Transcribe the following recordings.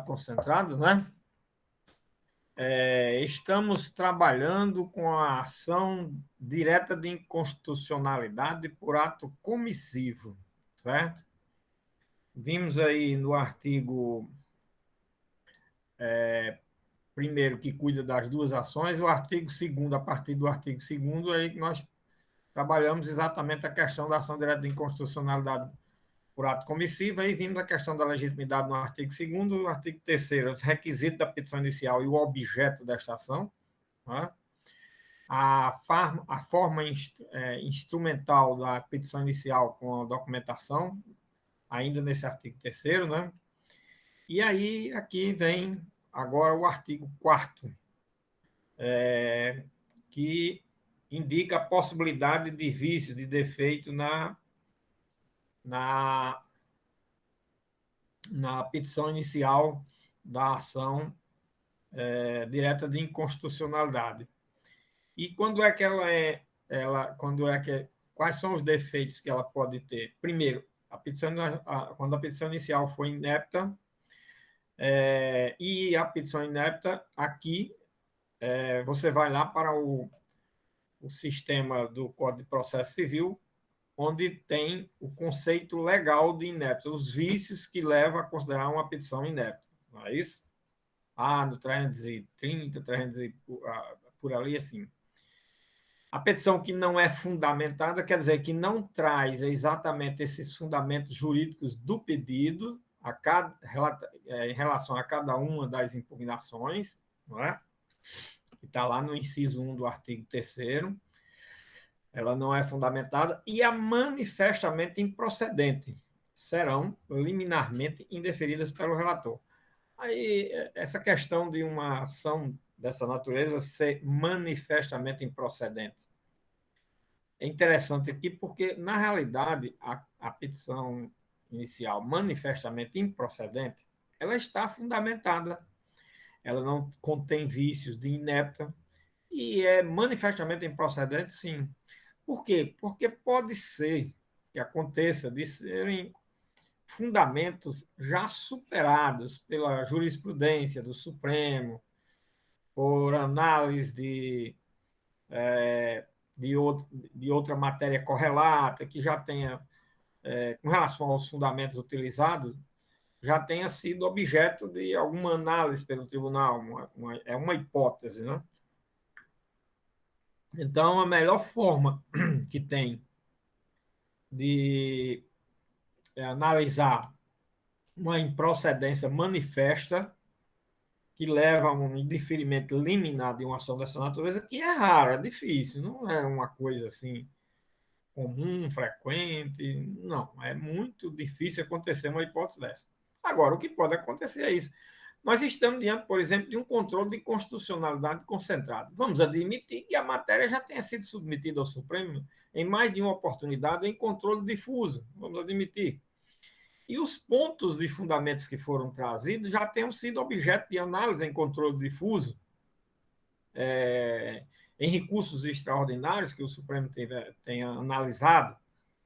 concentrado, né? Estamos trabalhando com a ação direta de inconstitucionalidade por ato comissivo, certo? Vimos aí no artigo primeiro que cuida das duas ações, o artigo 2º, a partir do artigo 2º, aí que nós trabalhamos exatamente a questão da ação direta de inconstitucionalidade por ato comissivo, aí vimos a questão da legitimidade no artigo 2º, o artigo 3º, os requisitos da petição inicial e o objeto desta ação, né? A forma instrumental da petição inicial com a documentação, ainda nesse artigo 3º, né? E aí, aqui vem agora o artigo 4º, que indica a possibilidade de vício, de defeito na petição inicial da ação direta de inconstitucionalidade. E quando é que quais são os defeitos que ela pode ter? Primeiro, quando a petição inicial foi inepta, e a petição inepta, aqui, você vai lá para o sistema do Código de Processo Civil, onde tem o conceito legal de inepta, os vícios que levam a considerar uma petição inepta, não é isso? No 330, 300 por ali, assim. A petição que não é fundamentada quer dizer que não traz exatamente esses fundamentos jurídicos do pedido em relação a cada uma das impugnações, não é? Que está lá no inciso 1 do artigo 3º. Ela não é fundamentada e é manifestamente improcedente. Serão liminarmente indeferidas pelo relator. Aí, essa questão de uma ação dessa natureza ser manifestamente improcedente é interessante aqui porque, na realidade, a petição inicial manifestamente improcedente, ela está fundamentada, ela não contém vícios de inepta e é manifestamente improcedente, sim. Por quê? Porque pode ser que aconteça de serem fundamentos já superados pela jurisprudência do Supremo, por análise de outra matéria correlata, que já tenha, com relação aos fundamentos utilizados, já tenha sido objeto de alguma análise pelo tribunal, é uma hipótese, né? Então, a melhor forma que tem de analisar uma improcedência manifesta que leva a um indeferimento liminar de uma ação dessa natureza, que é raro, é difícil, não é uma coisa assim comum, frequente, não, é muito difícil acontecer uma hipótese dessa. Agora, o que pode acontecer é isso. Nós estamos diante, por exemplo, de um controle de constitucionalidade concentrado. Vamos admitir que a matéria já tenha sido submetida ao Supremo em mais de uma oportunidade em controle difuso, vamos admitir. E os pontos de fundamentos que foram trazidos já tenham sido objeto de análise em controle difuso, em recursos extraordinários que o Supremo tenha analisado.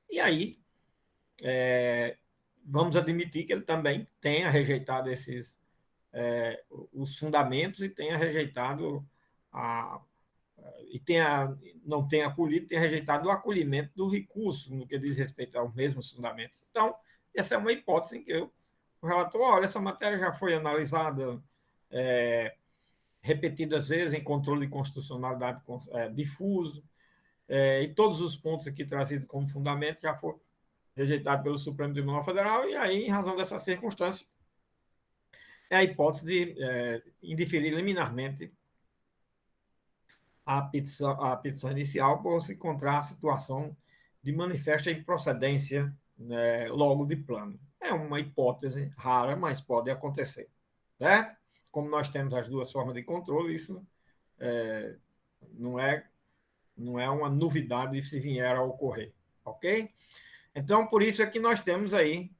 E aí, vamos admitir que ele também tenha rejeitado os fundamentos e tenha rejeitado não tenha acolhido, tenha rejeitado o acolhimento do recurso no que diz respeito aos mesmos fundamentos. Então, essa é uma hipótese em que o relator, olha, essa matéria já foi analisada repetidas vezes em controle de constitucionalidade difuso, e todos os pontos aqui trazidos como fundamento já foram rejeitados pelo Supremo Tribunal Federal, e aí, em razão dessa circunstância, é a hipótese de indeferir liminarmente a petição inicial por se encontrar a situação de manifesta improcedência, né, logo de plano. É uma hipótese rara, mas pode acontecer, certo? Como nós temos as duas formas de controle, isso não é uma novidade se vier a ocorrer, ok? Então, por isso é que nós temos aí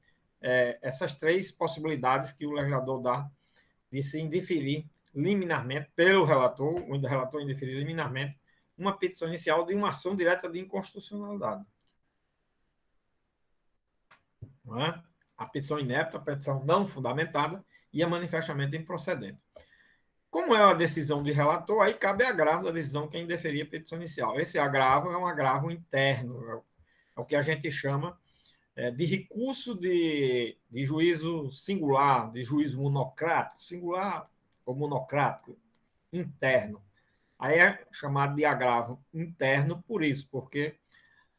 essas três possibilidades que o legislador dá de se indeferir liminarmente pelo relator, o relator indeferir liminarmente, uma petição inicial de uma ação direta de inconstitucionalidade. Não é? A petição inepta, a petição não fundamentada, e é manifestamente improcedente. Como é uma decisão de relator, aí cabe agravo da decisão quem deferir a petição inicial. Esse agravo é um agravo interno, é o que a gente chama de recurso de juízo singular, de juízo monocrático, singular ou monocrático, interno. Aí é chamado de agravo interno por isso, porque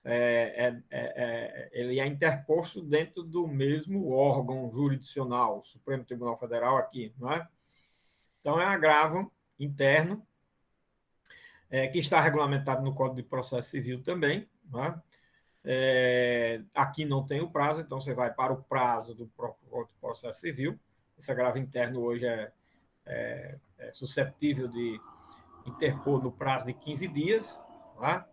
ele é interposto dentro do mesmo órgão jurisdicional, o Supremo Tribunal Federal aqui, não é? Então, é agravo interno, que está regulamentado no Código de Processo Civil também, não é? Aqui não tem o prazo, então você vai para o prazo do próprio Código de Processo Civil. Esse agravo interno hoje é susceptível de interpor no prazo de 15 dias, não é?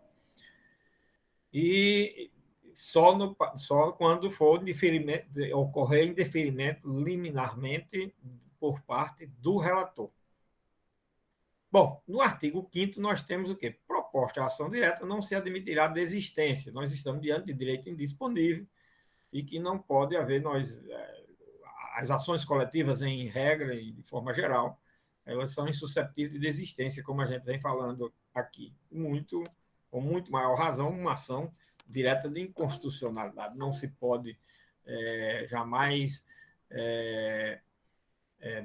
E só quando for ocorrer indeferimento liminarmente por parte do relator. Bom, no artigo 5º nós temos o quê? Proposta de ação direta não se admitirá desistência. Nós estamos diante de direito indisponível e que não pode haver as ações coletivas em regra e de forma geral, elas são insuscetíveis de desistência, como a gente vem falando aqui. Com muito maior razão, uma ação direta de inconstitucionalidade. Não se pode jamais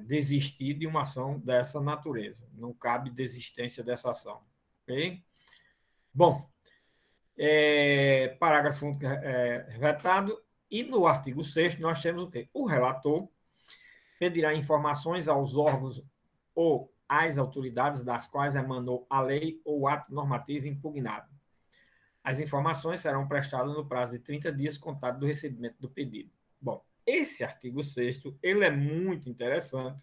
desistir de uma ação dessa natureza. Não cabe desistência dessa ação. Ok? Bom, parágrafo único vetado. E no artigo 6º nós temos o quê? O relator pedirá informações aos órgãos ou às autoridades das quais emanou a lei ou ato normativo impugnado. As informações serão prestadas no prazo de 30 dias contado do recebimento do pedido. Bom, esse artigo 6º, ele é muito interessante,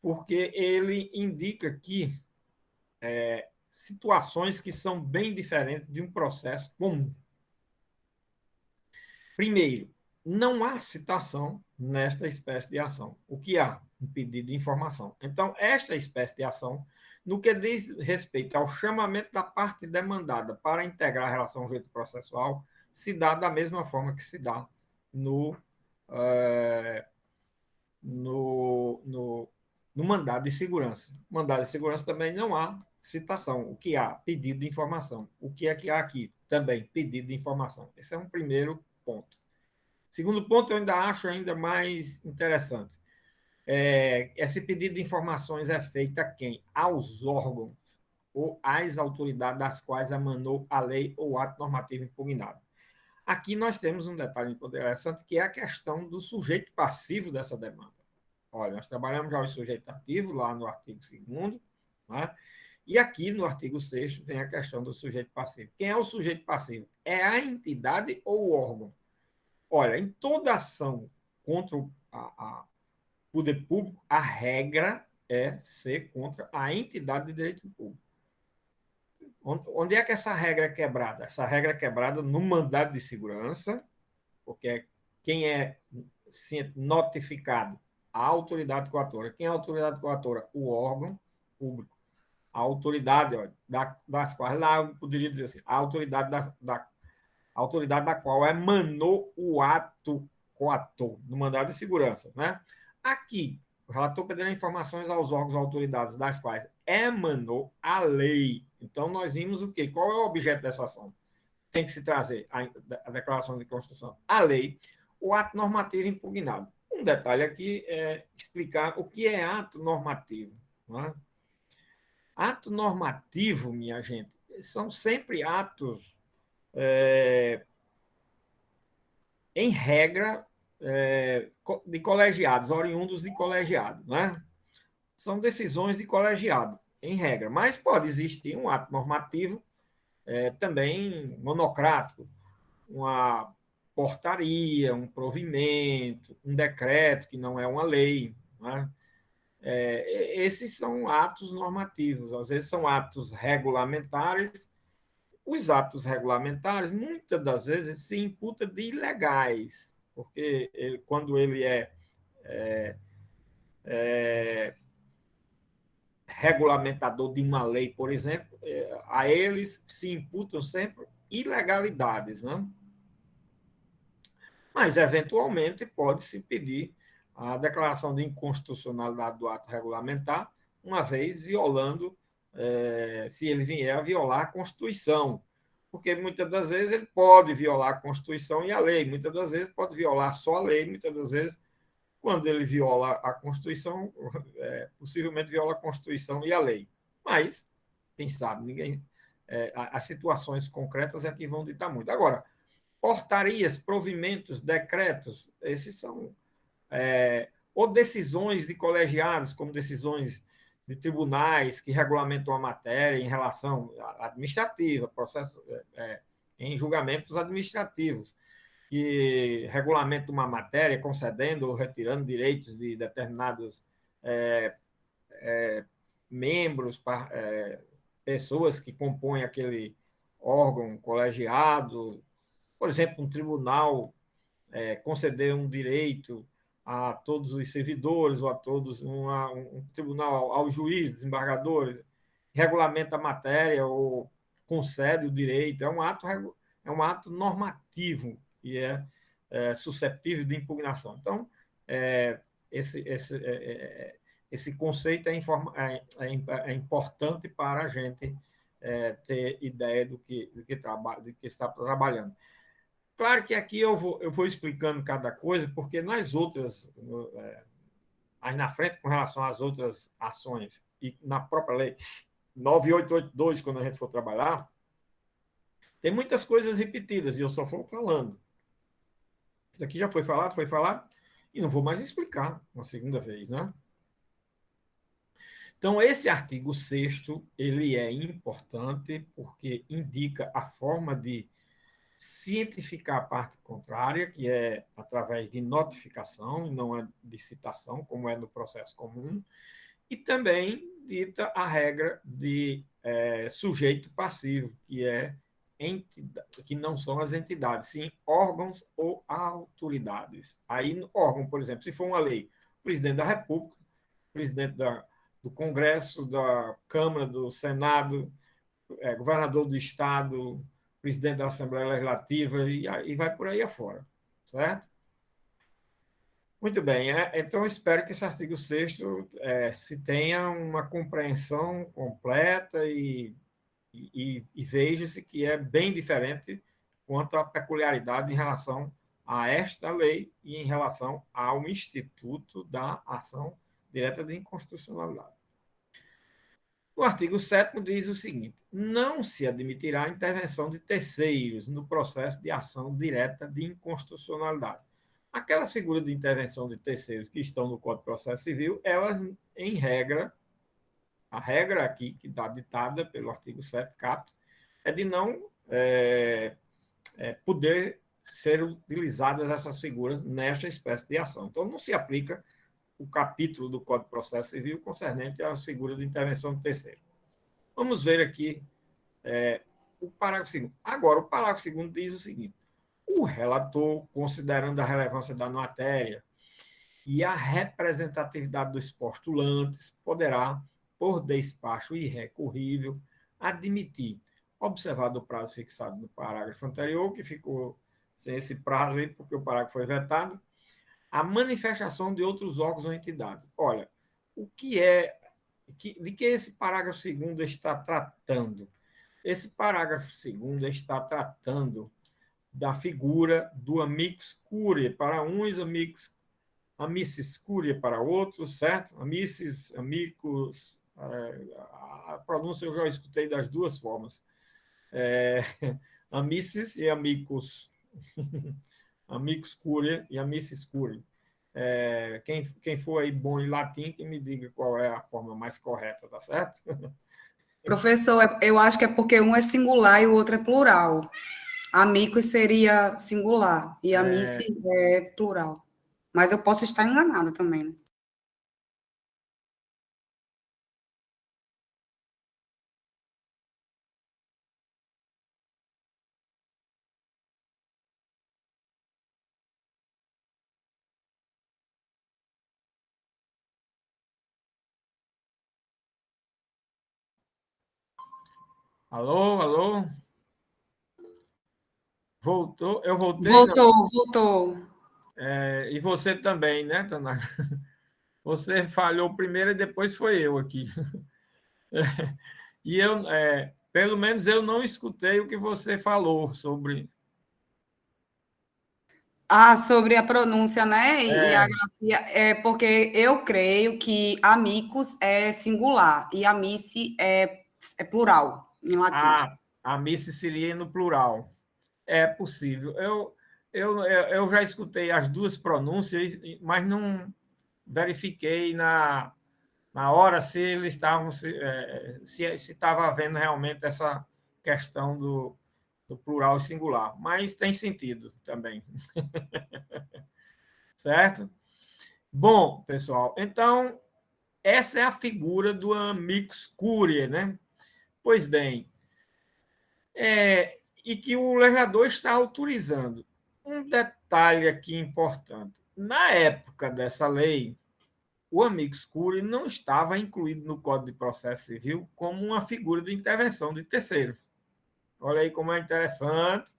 porque ele indica que situações que são bem diferentes de um processo comum. Primeiro, não há citação nesta espécie de ação. O que há? Um pedido de informação. Então, esta espécie de ação, no que diz respeito ao chamamento da parte demandada para integrar a relação jurídico processual, se dá da mesma forma que se dá no, é, no mandado de segurança. No mandado de segurança também não há citação. O que há? Pedido de informação. O que é que há aqui? Também pedido de informação. Esse é um primeiro ponto. Segundo ponto, eu ainda acho ainda mais interessante. Esse pedido de informações é feito a quem? Aos órgãos ou às autoridades das quais emanou a lei ou ato normativo impugnado. Aqui nós temos um detalhe interessante, que é a questão do sujeito passivo dessa demanda. Olha, nós trabalhamos já o sujeito ativo, lá no artigo 2º, né? E aqui no artigo 6º vem a questão do sujeito passivo. Quem é o sujeito passivo? É a entidade ou o órgão? Olha, em toda ação contra o poder público, a regra é ser contra a entidade de direito público. Onde é que essa regra é quebrada? Essa regra é quebrada no mandado de segurança, porque quem é notificado? A autoridade coatora. Quem é a autoridade coatora? O órgão público. A autoridade, olha, das quais, lá eu poderia dizer assim, a autoridade da qual emanou o ato coator, no mandado de segurança. Né? Aqui, o relator pedirá informações aos órgãos ou autoridades das quais emanou a lei. Então, nós vimos o quê? Qual é o objeto dessa ação? Tem que se trazer a declaração de Constituição, a lei, o ato normativo impugnado. Um detalhe aqui é explicar o que é ato normativo. Não é? Ato normativo, minha gente, são sempre atos em regra, de colegiados, oriundos de colegiado. Né? São decisões de colegiado, em regra. Mas pode existir um ato normativo também monocrático, uma portaria, um provimento, um decreto que não é uma lei. Né? Esses são atos normativos, às vezes são atos regulamentares. Os atos regulamentares, muitas das vezes, se imputa de ilegais, porque quando ele é regulamentador de uma lei, por exemplo, a eles se imputam sempre ilegalidades. Né? Mas, eventualmente, pode-se pedir a declaração de inconstitucionalidade do ato regulamentar, uma vez violando, se ele vier a violar a Constituição. Porque muitas das vezes ele pode violar a Constituição e a lei, muitas das vezes pode violar só a lei, muitas das vezes, quando ele viola a Constituição, possivelmente viola a Constituição e a lei. Mas, quem sabe, ninguém. As situações concretas é que vão ditar muito. Agora, portarias, provimentos, decretos, esses são ou decisões de colegiados, como decisões de tribunais que regulamentam a matéria em relação administrativa, processo, em julgamentos administrativos, que regulamentam uma matéria concedendo ou retirando direitos de determinados membros, pessoas que compõem aquele órgão colegiado, por exemplo, um tribunal conceder um direito a todos os servidores ou a todos um tribunal ao juiz, desembargadores, regulamenta a matéria ou concede o direito, é um ato normativo que suscetível de impugnação. Então, esse, esse, esse conceito é importante para a gente ter ideia do que está trabalhando. Claro que aqui eu vou explicando cada coisa, porque nas outras, aí na frente, com relação às outras ações, e na própria lei 9882, quando a gente for trabalhar, tem muitas coisas repetidas, e eu só vou falando. Isso aqui já foi falado, e não vou mais explicar uma segunda vez, né? Então, esse artigo 6º, ele é importante porque indica a forma de cientificar a parte contrária, que é através de notificação, e não é de citação, como é no processo comum, e também dita a regra de sujeito passivo, que não são as entidades, sim órgãos ou autoridades. Aí, órgão, por exemplo, se for uma lei, presidente da República, presidente do Congresso, da Câmara, do Senado, governador do Estado, presidente da Assembleia Legislativa, e vai por aí afora, certo? Muito bem, então espero que esse artigo 6º se tenha uma compreensão completa e veja-se que é bem diferente quanto à peculiaridade em relação a esta lei e em relação ao Instituto da Ação Direta de Inconstitucionalidade. O artigo 7º diz o seguinte: não se admitirá a intervenção de terceiros no processo de ação direta de inconstitucionalidade. Aquelas figuras de intervenção de terceiros que estão no Código de Processo Civil, elas, em regra, a regra aqui que está ditada pelo artigo 7º caput, é de não poder ser utilizadas essas figuras nesta espécie de ação. Então, não se aplica o capítulo do Código de Processo Civil concernente às figuras de intervenção de terceiro. Vamos ver aqui o parágrafo 2º. Agora, o parágrafo 2º diz o seguinte: o relator, considerando a relevância da matéria e a representatividade dos postulantes, poderá, por despacho irrecorrível, admitir, observado o prazo fixado no parágrafo anterior, que ficou sem esse prazo aí, porque o parágrafo foi vetado, a manifestação de outros órgãos ou entidades. Olha, o que de que esse parágrafo 2º está tratando? Esse parágrafo 2º está tratando da figura do amicus curiae para uns, amicis curiae para outros, certo? Amicis, amicus, a pronúncia eu já escutei das duas formas. Amicis e amicus, amicus curiae e amicis curiae. Quem for aí bom em latim, que me diga qual é a forma mais correta, tá certo? Professor, eu acho que é porque um é singular e o outro é plural. Amicus seria singular e amici é plural. Mas eu posso estar enganada também, né? Alô, alô? Voltou? Eu voltei? Não. Voltou. E você também, né, Tanaka? Você falhou primeiro e depois foi eu aqui. E eu, pelo menos eu não escutei o que você falou sobre. Ah, sobre a pronúncia, né? E a É, grafia, é porque eu creio que amicus é singular e amici é plural, em latim. a Miss seria no plural. É possível. Eu já escutei as duas pronúncias, mas não verifiquei na hora se eles estavam se estava havendo realmente essa questão do plural e singular. Mas tem sentido também, certo? Bom, pessoal, então essa é a figura do amicus curiae, né? Pois bem, e que o legislador está autorizando. Um detalhe aqui importante: na época dessa lei, o amicus curiae não estava incluído no Código de Processo Civil como uma figura de intervenção de terceiros. Olha aí como é interessante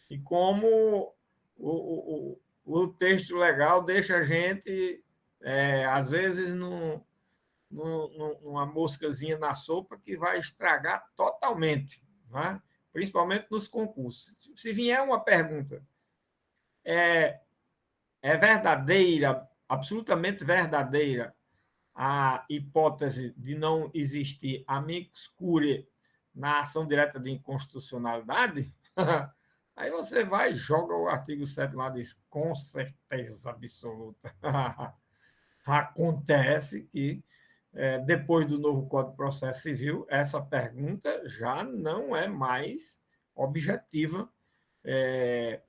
e como o texto legal deixa a gente, às vezes, numa moscazinha na sopa que vai estragar totalmente, né? Principalmente nos concursos. Se vier uma pergunta, é, é verdadeira, absolutamente verdadeira, a hipótese de não existir amicus curiae na ação direta de inconstitucionalidade, aí você vai e joga o artigo 7 lá e diz, com certeza absoluta. Acontece que, depois do novo Código de Processo Civil, essa pergunta já não é mais objetiva, é,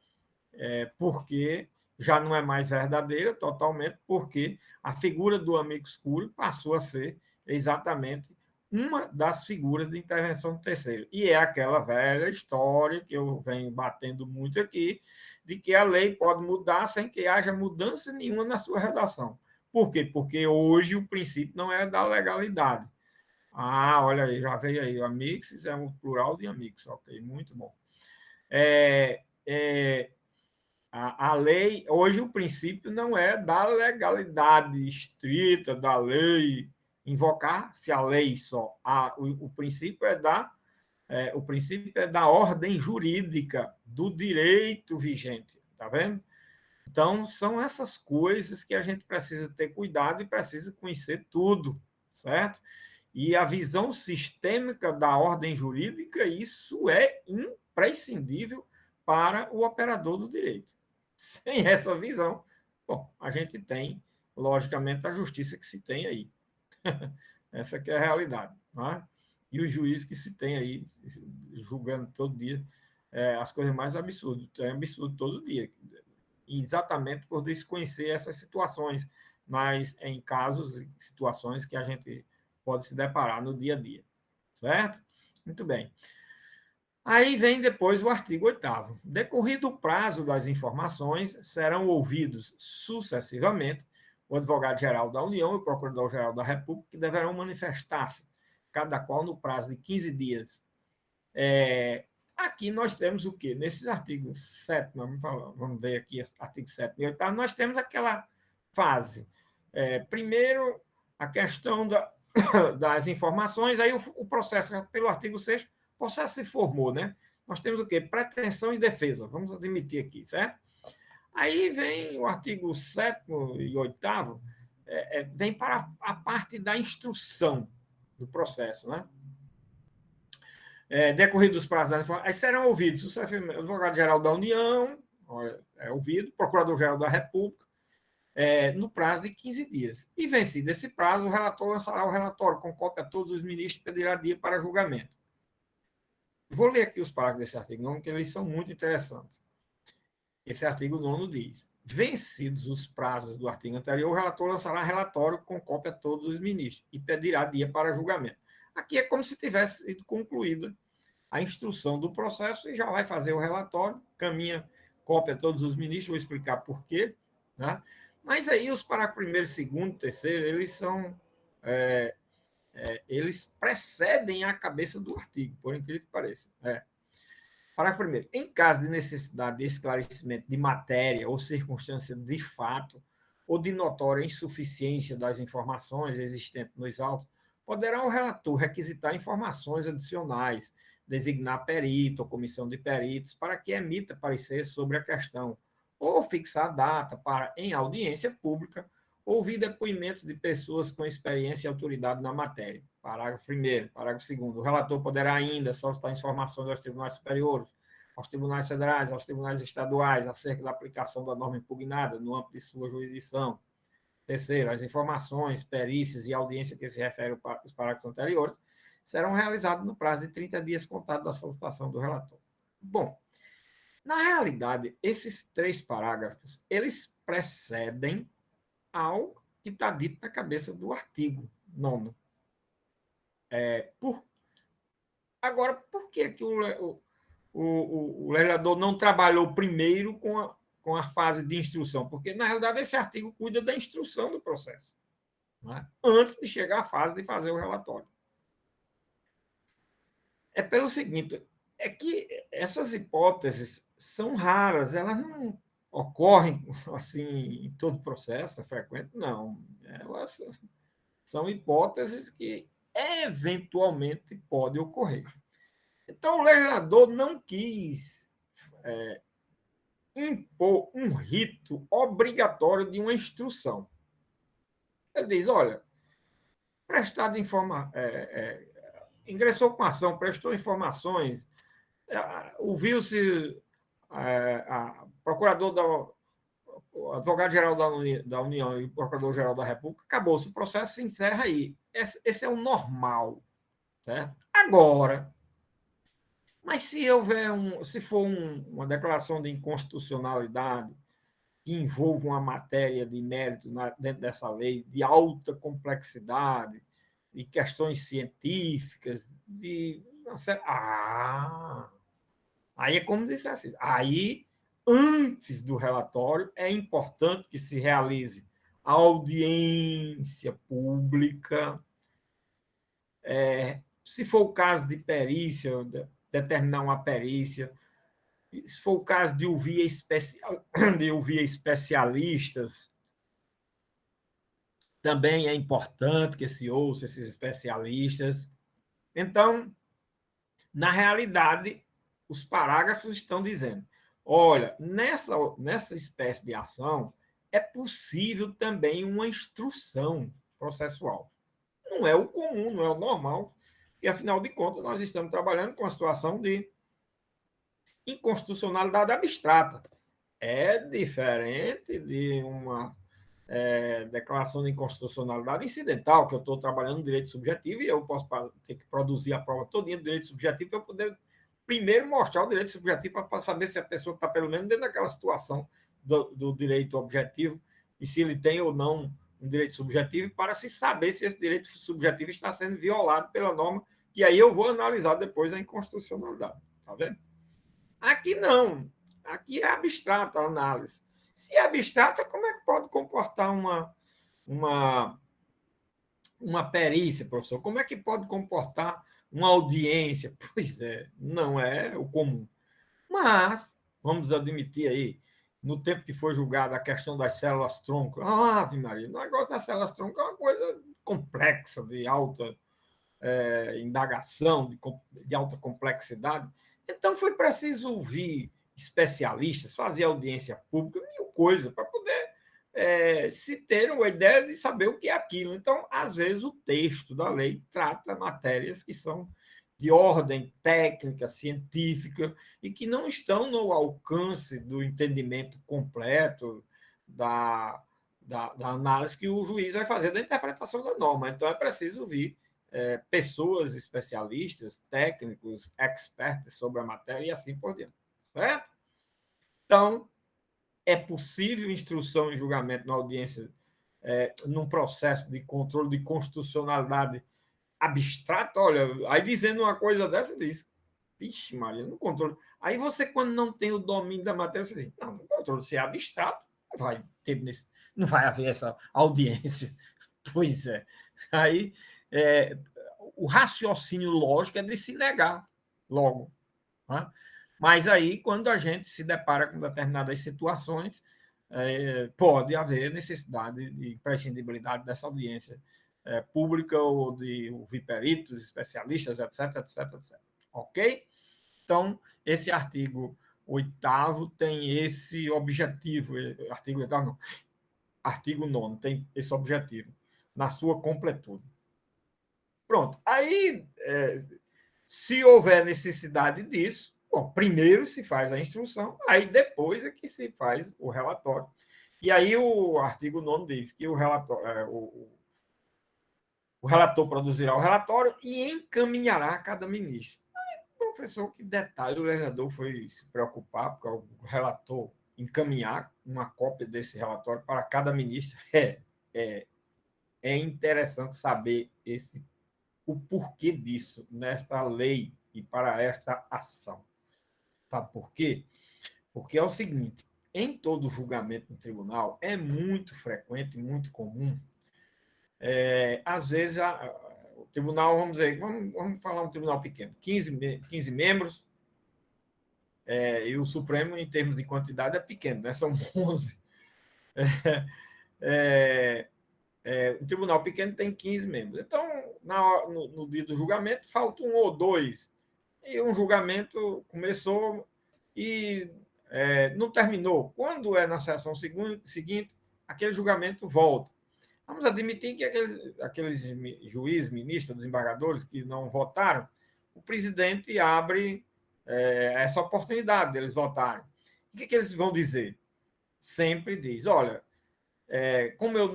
porque já não é mais verdadeira totalmente, porque a figura do amicus curiae passou a ser exatamente uma das figuras de intervenção do terceiro. E é aquela velha história que eu venho batendo muito aqui, de que a lei pode mudar sem que haja mudança nenhuma na sua redação. Por quê? Porque hoje o princípio não é da legalidade. Ah, olha aí, já veio aí. O amixes é um plural de amix, ok, muito bom. É, é, a lei, hoje o princípio não é da legalidade estrita da lei, invocar-se a lei só. O princípio o princípio é da ordem jurídica, do direito vigente, tá vendo? Então, são essas coisas que a gente precisa ter cuidado e precisa conhecer tudo, certo? E a visão sistêmica da ordem jurídica, isso é imprescindível para o operador do direito. Sem essa visão, bom, a gente tem, logicamente, a justiça que se tem aí. Essa que é a realidade. Não é? E os juízes que se tem aí, julgando todo dia as coisas mais absurdas. É absurdo todo dia. Exatamente por desconhecer essas situações, mas em casos e situações que a gente pode se deparar no dia a dia. Certo? Muito bem. Aí vem depois o artigo 8º. Decorrido o prazo das informações, serão ouvidos sucessivamente o advogado-geral da União e o procurador-geral da República, que deverão manifestar-se, cada qual no prazo de 15 dias. Aqui nós temos o quê? Nesses artigos 7, vamos ver aqui, artigo 7 e 8, nós temos aquela fase. Primeiro, a questão das informações, aí o processo, pelo artigo 6º, o processo se formou, né? Nós temos o quê? Pretensão e defesa, vamos admitir aqui, certo? Aí vem o artigo 7º e 8º, vem para a parte da instrução do processo, né? Decorrido dos prazos das informações, serão ouvidos o advogado-geral da União, é ouvido, procurador-geral da República, no prazo de 15 dias. E vencido esse prazo, o relator lançará o relatório com cópia a todos os ministros e pedirá dia para julgamento. Vou ler aqui os parágrafos desse artigo 9, que eles são muito interessantes. Esse artigo 9 diz: vencidos os prazos do artigo anterior, o relator lançará relatório com cópia a todos os ministros e pedirá dia para julgamento. Aqui é como se tivesse sido concluída a instrução do processo e já vai fazer o relatório, caminha cópia a todos os ministros, vou explicar por quê. Né? Mas aí os parágrafos 1º, 2º, 3º, eles são... eles precedem a cabeça do artigo, por incrível que pareça. Parágrafo 1º. Em caso de necessidade de esclarecimento de matéria ou circunstância de fato ou de notória insuficiência das informações existentes nos autos, poderá o relator requisitar informações adicionais, designar perito ou comissão de peritos para que emita parecer sobre a questão, ou fixar data para, em audiência pública, ouvir depoimentos de pessoas com experiência e autoridade na matéria. Parágrafo 1º. Parágrafo 2º. O relator poderá ainda solicitar informações aos tribunais superiores, aos tribunais federais, aos tribunais estaduais, acerca da aplicação da norma impugnada no âmbito de sua jurisdição. Terceiro, as informações, perícias e audiência que se referem aos parágrafos anteriores serão realizadas no prazo de 30 dias contado da solicitação do relator. Bom, na realidade, esses 3 parágrafos, eles precedem ao que está dito na cabeça do artigo 9º. Agora, por que o legislador não trabalhou primeiro com a fase de instrução? Porque, na realidade, esse artigo cuida da instrução do processo, né? Antes de chegar à fase de fazer o relatório. É pelo seguinte, é que essas hipóteses são raras, elas não ocorrem assim em todo o processo, é frequente, não. Elas são hipóteses que eventualmente podem ocorrer. Então, o legislador não quis impor um rito obrigatório de uma instrução. Ele diz, olha, prestado ingressou com ação, prestou informações, ouviu-se o advogado-geral da União e o procurador-geral da República, acabou-se, o processo se encerra aí. Esse é o normal, certo? Agora, mas se for uma declaração de inconstitucionalidade que envolva uma matéria de mérito dentro dessa lei, de alta complexidade, de questões científicas, aí é como disse assim, aí, antes do relatório, é importante que se realize a audiência pública, se for o caso de perícia, determinar uma perícia, se for o caso de ouvir especialistas, também é importante que se ouça esses especialistas. Então, na realidade, os parágrafos estão dizendo, olha, nessa espécie de ação é possível também uma instrução processual. Não é o comum, não é o normal, e, afinal de contas, nós estamos trabalhando com a situação de inconstitucionalidade abstrata. É diferente de uma declaração de inconstitucionalidade incidental, que eu estou trabalhando no direito subjetivo e eu posso ter que produzir a prova todinha do direito subjetivo para eu poder primeiro mostrar o direito subjetivo para saber se a pessoa está pelo menos dentro daquela situação do direito objetivo e se ele tem ou não um direito subjetivo, para se saber se esse direito subjetivo está sendo violado pela norma, que aí eu vou analisar depois a inconstitucionalidade. Está vendo? Aqui não. Aqui é abstrata a análise. Se é abstrata, como é que pode comportar uma perícia, professor? Como é que pode comportar uma audiência? Pois é, não é o comum. Mas, vamos admitir aí, no tempo que foi julgada a questão das células-tronco, Ave Maria, o negócio das células-tronco é uma coisa complexa, de alta indagação, de alta complexidade. Então, foi preciso ouvir especialistas, fazer audiência pública, mil coisas, para poder se ter uma ideia de saber o que é aquilo. Então, às vezes, o texto da lei trata matérias que são de ordem técnica, científica, e que não estão no alcance do entendimento completo da análise que o juiz vai fazer da interpretação da norma. Então, é preciso ouvir pessoas especialistas, técnicos, expertos sobre a matéria e assim por diante. Certo? Então, é possível instrução e julgamento na audiência num processo de controle de constitucionalidade abstrato? Olha, aí dizendo uma coisa dessa, diz, vixe Maria, no controle. Aí você, quando não tem o domínio da matéria, você diz, não, no controle, se é abstrato, não vai haver essa audiência. Pois é. Aí, o raciocínio lógico é de se negar logo. Né? Mas aí, quando a gente se depara com determinadas situações, pode haver necessidade de imprescindibilidade dessa audiência pública ou de ouvir peritos, especialistas, etc, etc, etc. Ok? Então, esse artigo 8º tem esse objetivo, artigo 8º não, artigo 9º tem esse objetivo, na sua completude. Pronto. Aí, se houver necessidade disso, bom, primeiro se faz a instrução, aí depois é que se faz o relatório. E aí o artigo 9º diz que o relator produzirá o relatório e encaminhará a cada ministro. Aí, professor, que detalhe, o legislador foi se preocupar, porque o relator encaminhar uma cópia desse relatório para cada ministro. É interessante saber o porquê disso nesta lei e para esta ação. Sabe por quê? Porque é o seguinte, em todo julgamento no tribunal, é muito frequente, muito comum, às vezes, o tribunal, vamos dizer, vamos falar um tribunal pequeno, 15 membros, e o Supremo, em termos de quantidade, é pequeno, né? São 11. O tribunal pequeno tem 15 membros. Então, no dia do julgamento, falta um ou dois. E um julgamento começou e não terminou. Quando é na sessão seguinte, aquele julgamento volta. Vamos admitir que aqueles juízes, ministros, desembargadores que não votaram, o presidente abre essa oportunidade deles votarem. O que eles vão dizer? Sempre diz, olha, como eu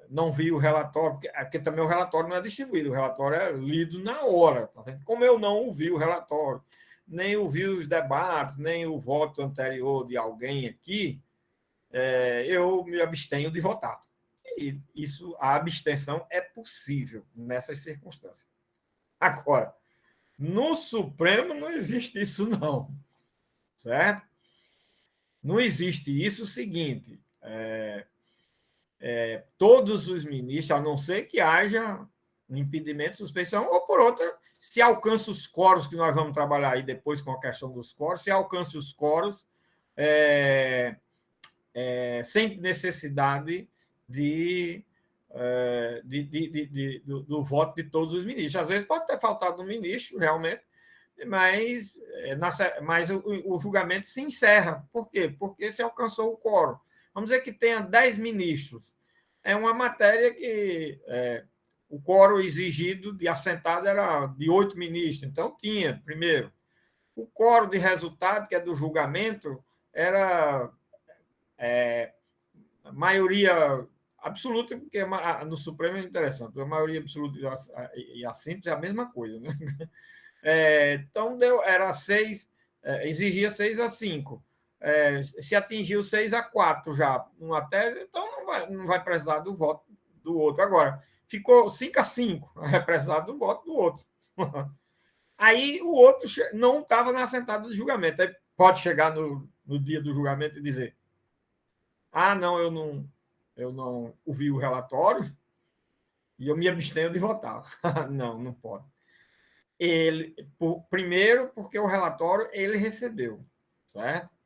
não vi o relatório, porque também o relatório não é distribuído, o relatório é lido na hora. Tá vendo? Como eu não ouvi o relatório, nem ouvi os debates, nem o voto anterior de alguém aqui, eu me abstenho de votar. E a abstenção é possível nessas circunstâncias. Agora, no Supremo não existe isso, não. Certo? Não existe isso o seguinte: todos os ministros, a não ser que haja um impedimento, suspensão, ou por outra, se alcança os quórum, que nós vamos trabalhar aí depois com a questão dos quórum, se alcança os quórum, sem necessidade do voto de todos os ministros. Às vezes pode ter faltado um ministro, realmente, mas o julgamento se encerra. Por quê? Porque se alcançou o quórum. Vamos dizer que tenha 10 ministros. É uma matéria que o quórum exigido de assentado era de 8 ministros. Então, tinha, primeiro. O quórum de resultado, que é do julgamento, era maioria absoluta, porque no Supremo é interessante. A maioria absoluta e a simples é a mesma coisa, né? Então, era 6, exigia 6-5. Se atingiu 6-4 já uma tese, então não vai precisar do voto do outro. Agora, ficou 5-5, vai precisar do voto do outro. Aí o outro não estava na sentada de julgamento. Aí pode chegar no dia do julgamento e dizer: não, eu não ouvi o relatório e eu me abstenho de votar. Não pode. Primeiro, porque o relatório ele recebeu, certo?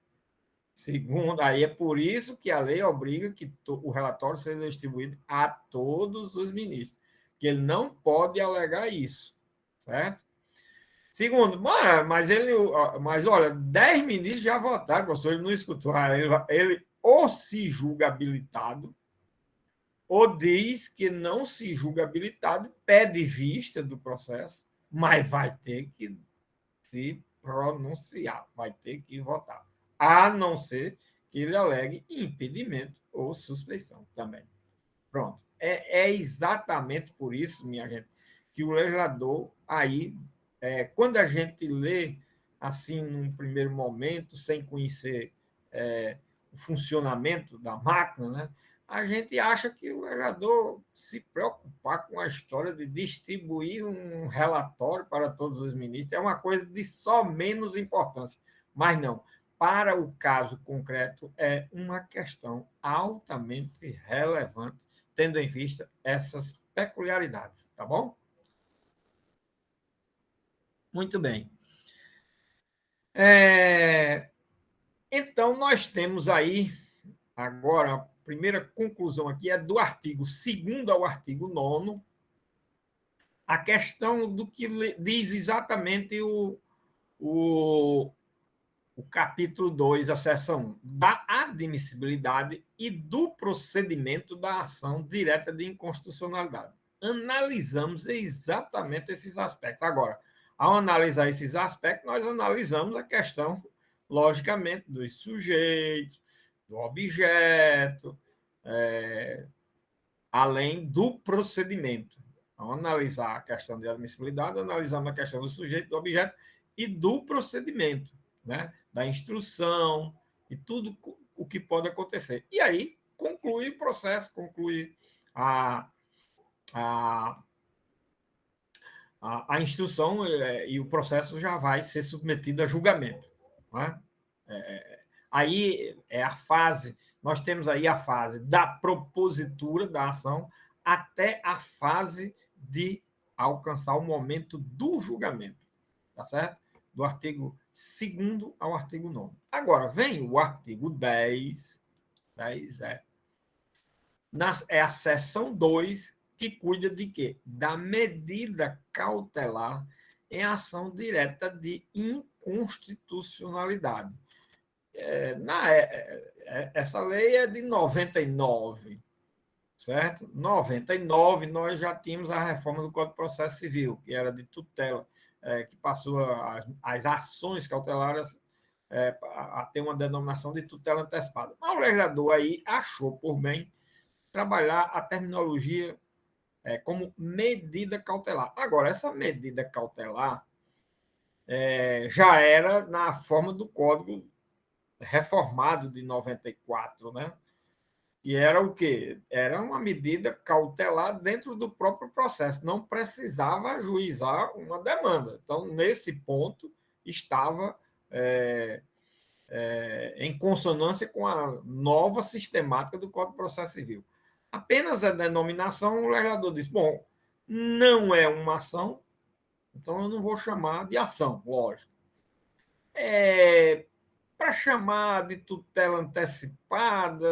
Segundo, aí é por isso que a lei obriga que o relatório seja distribuído a todos os ministros, que ele não pode alegar isso, certo? Segundo, mas olha, 10 ministros já votaram, professor, ele não escutou. Ele ou se julga habilitado, ou diz que não se julga habilitado, pede vista do processo, mas vai ter que se pronunciar, vai ter que votar, a não ser que ele alegue impedimento ou suspeição também. Pronto. É exatamente por isso, minha gente, que o legislador aí, quando a gente lê assim num primeiro momento, sem conhecer o funcionamento da máquina, né, a gente acha que o legislador se preocupar com a história de distribuir um relatório para todos os ministros é uma coisa de só menos importância. Mas não. Para o caso concreto, é uma questão altamente relevante, tendo em vista essas peculiaridades, tá bom? Muito bem. Então, nós temos aí, agora, a primeira conclusão aqui é do artigo 2º ao artigo 9º, a questão do que diz exatamente o, o capítulo 2, a seção 1, da admissibilidade e do procedimento da ação direta de inconstitucionalidade. Analisamos exatamente esses aspectos. Agora, ao analisar esses aspectos, nós analisamos a questão, logicamente, dos sujeitos, do objeto, além do procedimento. Ao analisar a questão de admissibilidade, analisamos a questão do sujeito, do objeto e do procedimento, né? Da instrução e tudo o que pode acontecer. E aí conclui o processo, conclui a, a, a instrução e o processo já vai ser submetido a julgamento. Né? Aí é a fase, nós temos aí a fase da propositura da ação até a fase de alcançar o momento do julgamento, tá certo? Do artigo 2º ao artigo 9º. Agora, vem o artigo 10 é a seção 2, que cuida de quê? Da medida cautelar em ação direta de inconstitucionalidade. Essa lei é de 99, certo? 99, nós já tínhamos a reforma do Código de Processo Civil, que era de tutela, que passou as ações cautelares a ter uma denominação de tutela antecipada. Mas o legislador aí achou por bem trabalhar a terminologia como medida cautelar. Agora, essa medida cautelar já era na forma do Código reformado de 94, né? E era o quê? Era uma medida cautelar dentro do próprio processo, não precisava ajuizar uma demanda. Então, nesse ponto, estava em consonância com a nova sistemática do Código de Processo Civil. Apenas a denominação, o legislador disse: bom, não é uma ação, então eu não vou chamar de ação, lógico. Para chamar de tutela antecipada,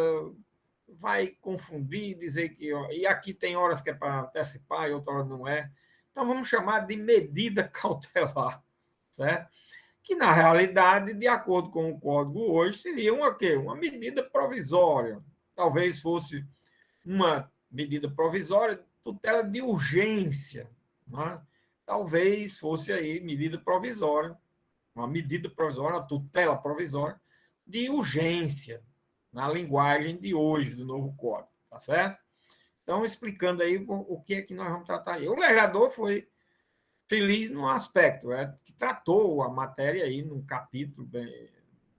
vai confundir, dizer que. E aqui tem horas que é para antecipar e outra hora não é. Então vamos chamar de medida cautelar, certo? Que na realidade, de acordo com o código hoje, seria uma, quê? Uma medida provisória. Talvez fosse uma medida provisória, tutela de urgência. Né? Talvez fosse aí medida provisória, uma medida provisória, uma tutela provisória de urgência, na linguagem de hoje, do novo código, tá certo? Então, explicando aí o que é que nós vamos tratar aí. O legislador foi feliz num aspecto, que tratou a matéria aí num capítulo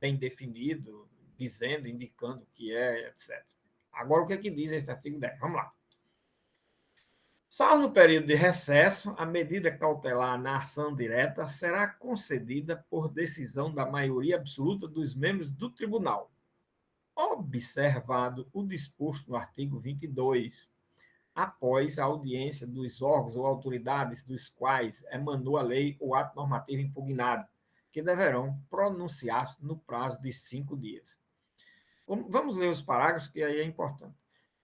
bem definido, dizendo, indicando o que é, etc. Agora, o que é que diz esse artigo 10? Vamos lá. Salvo no período de recesso, a medida cautelar na ação direta será concedida por decisão da maioria absoluta dos membros do tribunal, observado o disposto no artigo 22, após a audiência dos órgãos ou autoridades dos quais emanou a lei ou ato normativo impugnado, que deverão pronunciar-se no prazo de 5 dias. Vamos ler os parágrafos, que aí é importante.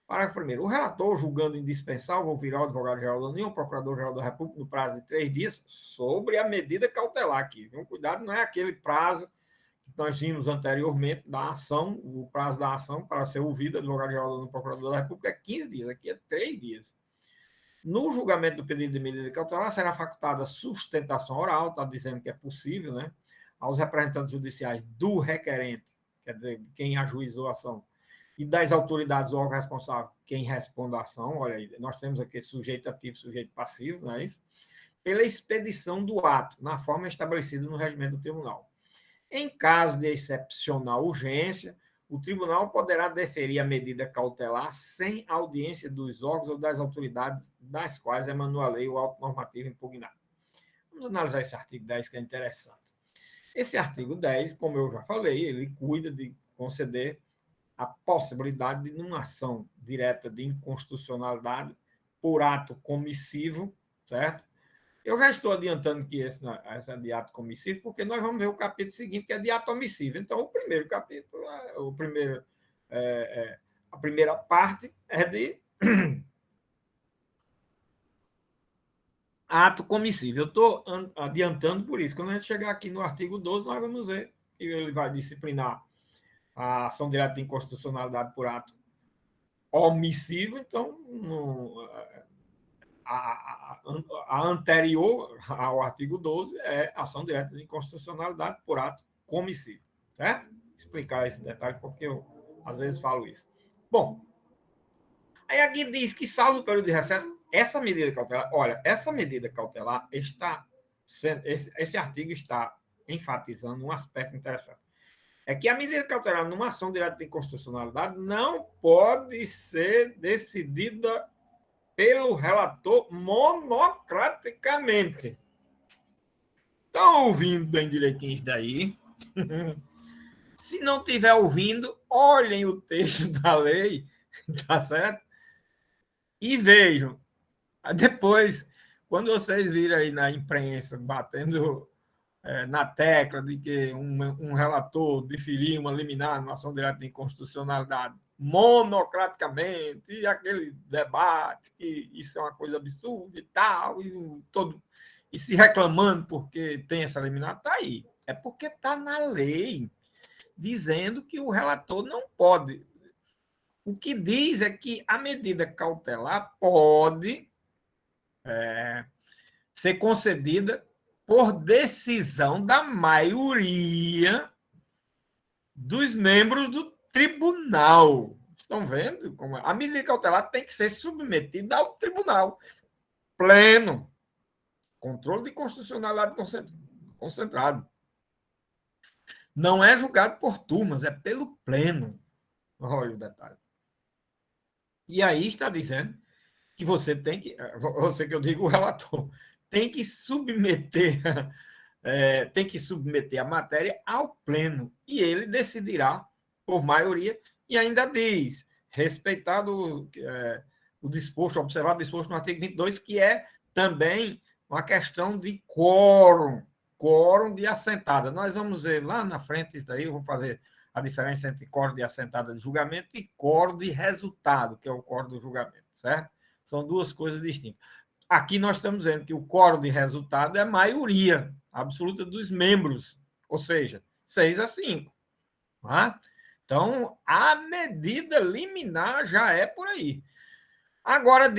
Parágrafo 1º. O relator, julgando indispensável ouvir o advogado-geral da União, o procurador-geral da República, no prazo de 3 dias, sobre a medida cautelar aqui. Viu? Cuidado, não é aquele prazo que nós vimos anteriormente da ação, o prazo da ação para ser ouvido, advogado-geral da União, procurador da República, é 15 dias. Aqui é 3 dias. No julgamento do pedido de medida cautelar, será facultada sustentação oral, está dizendo que é possível, né? Aos representantes judiciais do requerente, quer dizer, quem ajuizou a ação, e das autoridades ou órgão responsável, quem responde à ação, olha aí, nós temos aqui sujeito ativo e sujeito passivo, não é isso? Pela expedição do ato, na forma estabelecida no regimento do tribunal. Em caso de excepcional urgência, o tribunal poderá deferir a medida cautelar sem audiência dos órgãos ou das autoridades das quais emanou a lei ou auto normativo impugnado. Vamos analisar esse artigo 10, que é interessante. Esse artigo 10, como eu já falei, ele cuida de conceder a possibilidade de, numa ação direta de inconstitucionalidade por ato comissivo, certo? Eu já estou adiantando que esse é de ato comissivo, porque nós vamos ver o capítulo seguinte, que é de ato omissivo. Então, o primeiro capítulo, a primeira parte é de ato comissivo. Eu estou adiantando por isso. Quando a gente chegar aqui no artigo 12, nós vamos ver que ele vai disciplinar a ação direta de inconstitucionalidade por ato omissivo. Então, a anterior ao artigo 12 é ação direta de inconstitucionalidade por ato comissivo. Certo? Explicar esse detalhe, porque eu às vezes falo isso. Bom, aí aqui diz que, salvo o período de recesso, essa medida cautelar, olha, essa medida cautelar está sendo, esse artigo está enfatizando um aspecto interessante. É que a medida cautelar numa ação direta de inconstitucionalidade não pode ser decidida pelo relator monocraticamente. Estão ouvindo bem direitinho isso daí? Se não estiver ouvindo, olhem o texto da lei, tá certo? E vejam. Depois, quando vocês viram aí na imprensa batendo na tecla de que um relator diferir uma liminar numa ação direta de inconstitucionalidade monocraticamente, e aquele debate, que isso é uma coisa absurda e tal, e se reclamando porque tem essa liminar, está aí. É porque está na lei, dizendo que o relator não pode. O que diz é que a medida cautelar pode ser concedida por decisão da maioria dos membros do tribunal. Estão vendo? Como a medida cautelar tem que ser submetida ao tribunal pleno. Controle de constitucionalidade concentrado. Não é julgado por turmas, é pelo pleno. Olha o detalhe. E aí está dizendo que você tem que, você que eu digo, o relator, tem que submeter a matéria ao pleno e ele decidirá por maioria e ainda diz, respeitado o disposto, observado o disposto no artigo 22, que é também uma questão de quórum de assentada. Nós vamos ver lá na frente isso daí, eu vou fazer a diferença entre quórum de assentada de julgamento e quórum de resultado, que é o quórum do julgamento, certo? São duas coisas distintas. Aqui nós estamos dizendo que o quórum de resultado é a maioria absoluta dos membros, ou seja, 6-5. Tá? Então, a medida liminar já é por aí. Agora,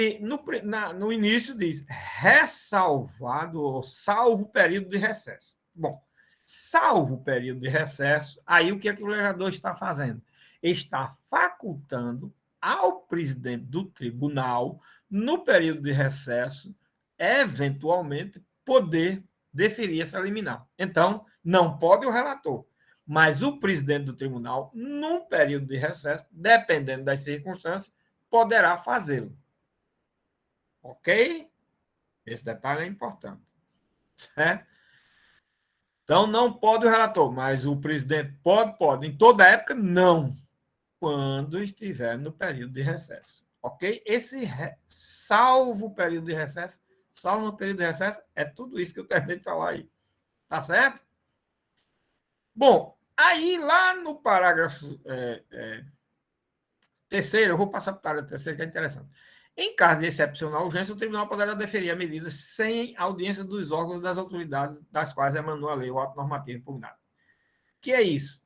no início diz ressalvado ou salvo o período de recesso. Bom, salvo o período de recesso, aí o que é que o legislador está fazendo? Está facultando ao presidente do tribunal, no período de recesso, eventualmente, poder deferir essa liminar. Então, não pode o relator, mas o presidente do tribunal, num período de recesso, dependendo das circunstâncias, poderá fazê-lo. Ok? Esse detalhe é importante. Certo? Então, não pode o relator, mas o presidente pode. Em toda época, não. Quando estiver no período de recesso. Ok? Salvo o período de recesso, salvo no período de recesso, é tudo isso que eu terminei de falar aí. Tá certo? Bom, aí lá no parágrafo terceiro, eu vou passar para o parágrafo terceiro, que é interessante. Em caso de excepcional urgência, o tribunal poderá deferir a medida sem audiência dos órgãos das autoridades das quais emanou a lei ou ato normativo impugnado. Que é isso?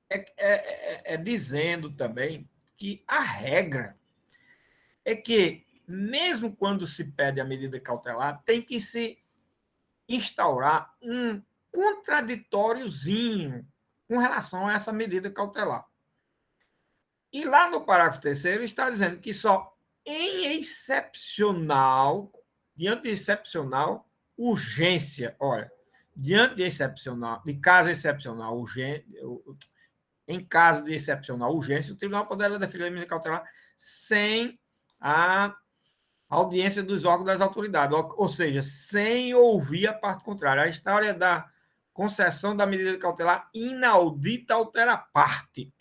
É dizendo também que a regra é que, mesmo quando se pede a medida cautelar, tem que se instaurar um contraditóriozinho com relação a essa medida cautelar. E lá no parágrafo terceiro está dizendo que só em excepcional, diante de excepcional urgência, olha, diante de excepcional, de caso excepcional urgente, em caso de excepcional urgência, o tribunal poderá deferir a medida cautelar sem a audiência dos órgãos das autoridades, ou seja, sem ouvir a parte contrária. A história da concessão da medida cautelar inaudita altera parte.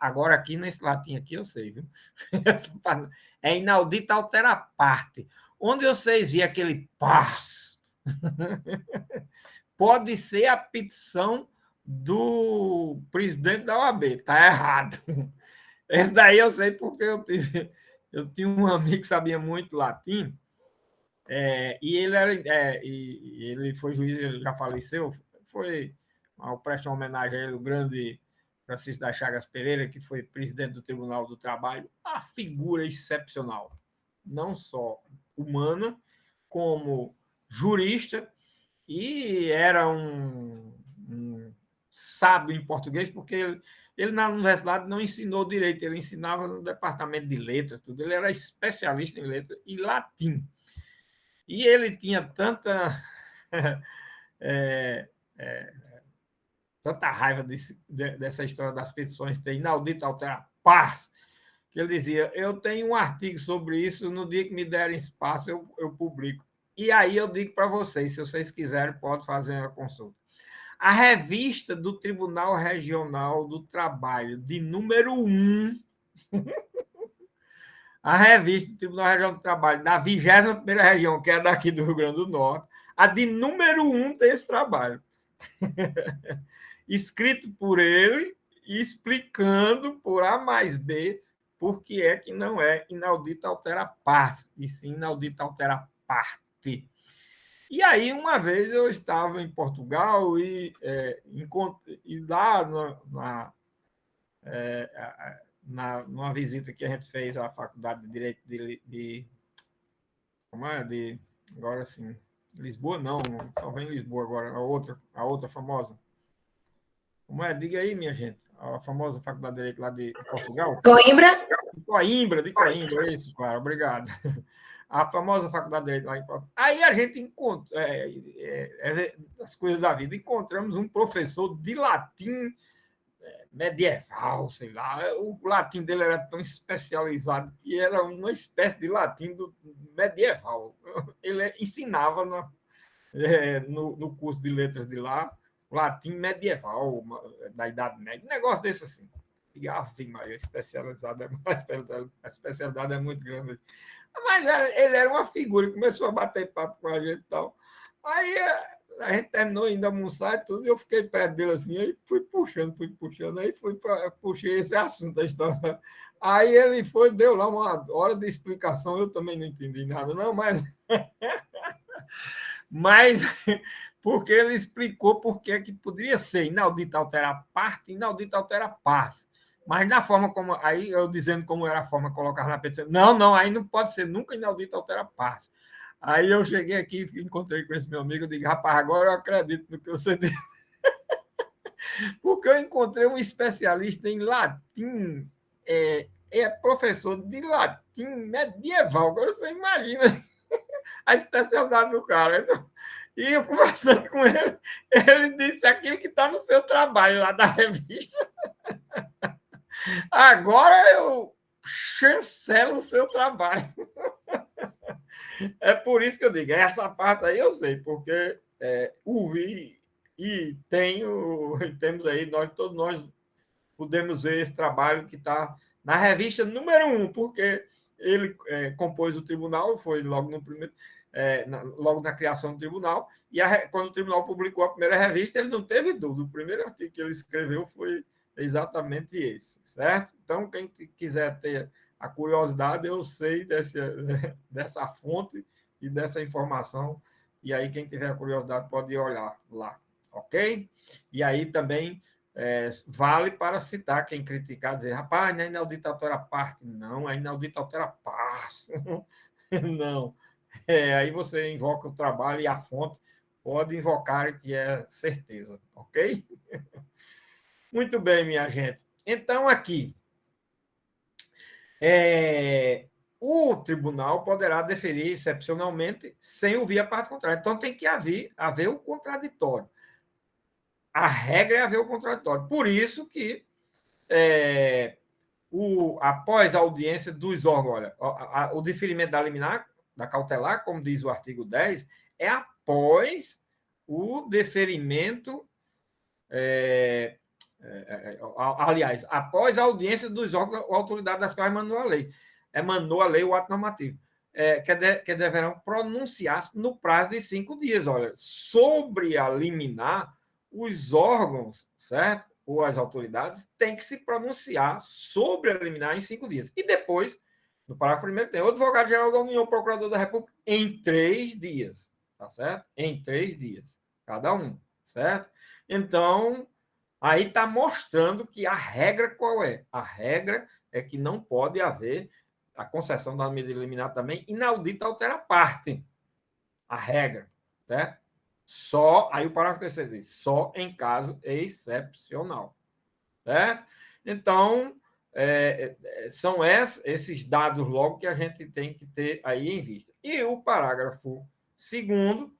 Agora aqui nesse latim aqui eu sei, viu? É inaudita altera parte. Onde vocês viram aquele pars Pode ser a petição do presidente da OAB. Está errado. Esse daí eu sei porque eu tinha um amigo que sabia muito latim, e ele foi juiz, ele já faleceu, foi ao prestar uma homenagem a ele, o grande Francisco das Chagas Pereira, que foi presidente do Tribunal do Trabalho, a figura excepcional, não só humana, como jurista, e era um sábio em português, porque ele na universidade não ensinou direito, ele ensinava no departamento de letras, tudo. Ele era especialista em letras e latim. E ele tinha tanta tanta raiva dessa história das petições ter inaudito alterar paz, que ele dizia, eu tenho um artigo sobre isso, no dia que me derem espaço eu publico. E aí eu digo para vocês, se vocês quiserem, pode fazer uma consulta. A revista do Tribunal Regional do Trabalho, de número 1, a revista do Tribunal Regional do Trabalho, da 21ª região, que é daqui do Rio Grande do Norte, a de número 1 tem esse trabalho. Escrito por ele, explicando por A mais B por que é que não é inaudita altera pars, e sim inaudita altera parte. E aí, uma vez eu estava em Portugal e lá numa visita que a gente fez à Faculdade de Direito como é? Agora sim, Lisboa não, só vem Lisboa agora, a outra famosa. Como é? Diga aí, minha gente. A famosa Faculdade de Direito lá de Portugal. Coimbra? De Coimbra, isso, claro, obrigado. A famosa Faculdade de Direito lá em Portugal. Aí a gente encontrou, as coisas da vida, encontramos um professor de latim medieval, sei lá. O latim dele era tão especializado que era uma espécie de latim medieval. Ele ensinava no curso de letras de lá, latim medieval, da Idade Média, um negócio desse assim. E a especialidade é muito grande. Mas ele era uma figura, começou a bater papo com a gente e tal. Aí a gente terminou indo almoçar e tudo, e eu fiquei perto dele assim, aí fui puxando, aí puxei esse assunto da história. Aí ele deu lá uma hora de explicação, eu também não entendi nada, não, mas porque ele explicou por que poderia ser inaudita altera parte, inaudita altera pars. Mas na forma como. Aí eu dizendo como era a forma, colocava na petição. Não, aí não pode ser nunca inaudita altera pars. Aí eu cheguei aqui, encontrei com esse meu amigo, eu digo, rapaz, agora eu acredito no que você disse. Porque eu encontrei um especialista em latim, professor de latim medieval. Agora você imagina a especialidade do cara. Então, e eu conversando com ele disse aquilo que está no seu trabalho lá da revista. Agora eu chancelo o seu trabalho. É por isso que eu digo, essa parte aí eu sei, porque ouvi e temos aí, todos nós podemos ver esse trabalho que está na revista número 1, porque ele compôs o tribunal, foi logo no primeiro, logo na criação do tribunal, e quando o tribunal publicou a primeira revista, ele não teve dúvida, o primeiro artigo que ele escreveu foi exatamente esse, certo? Então, quem quiser ter a curiosidade, eu sei dessa fonte e dessa informação, e aí quem tiver a curiosidade pode ir olhar lá, ok? E aí também vale para citar quem criticar, dizer, rapaz, não é inaudita altera parte, não, é inaudita altera pars. Não. Aí você invoca o trabalho e a fonte, pode invocar que é certeza, ok? Muito bem, minha gente. Então, aqui, o tribunal poderá deferir excepcionalmente sem ouvir a parte contrária. Então, tem que haver o contraditório. A regra é haver o contraditório. Por isso que, após a audiência dos órgãos, olha, o deferimento da liminar, da cautelar, como diz o artigo 10, é após o deferimento, aliás, após a audiência dos órgãos, a autoridade das quais emanou a lei. Emanou a lei o ato normativo. que deverão pronunciar-se no prazo de 5 dias. Olha, sobre a liminar, os órgãos, certo? Ou as autoridades têm que se pronunciar sobre a liminar em 5 dias. E depois, no parágrafo primeiro, tem o advogado-geral da União, o procurador da República, em 3 dias. Tá certo? Em 3 dias, cada um, certo? Então, aí está mostrando que a regra qual é? A regra é que não pode haver a concessão da medida liminar também inaudita altera parte. A regra, certo? Só, aí o parágrafo terceiro diz, só em caso excepcional, certo? Então, são esses dados logo que a gente tem que ter aí em vista. E o parágrafo segundo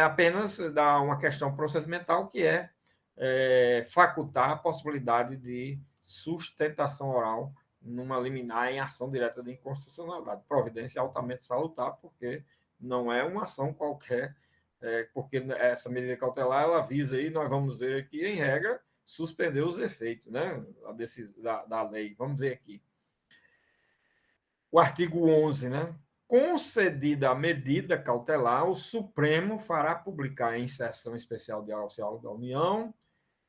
apenas dá uma questão procedimental que facultar a possibilidade de sustentação oral numa liminar em ação direta de inconstitucionalidade. Providência altamente salutar, porque não é uma ação qualquer, porque essa medida cautelar ela visa aí, nós vamos ver aqui, em regra, suspender os efeitos, né, da lei. Vamos ver aqui. O artigo 11, né? Concedida a medida cautelar, o Supremo fará publicar em sessão especial Diário Oficial da União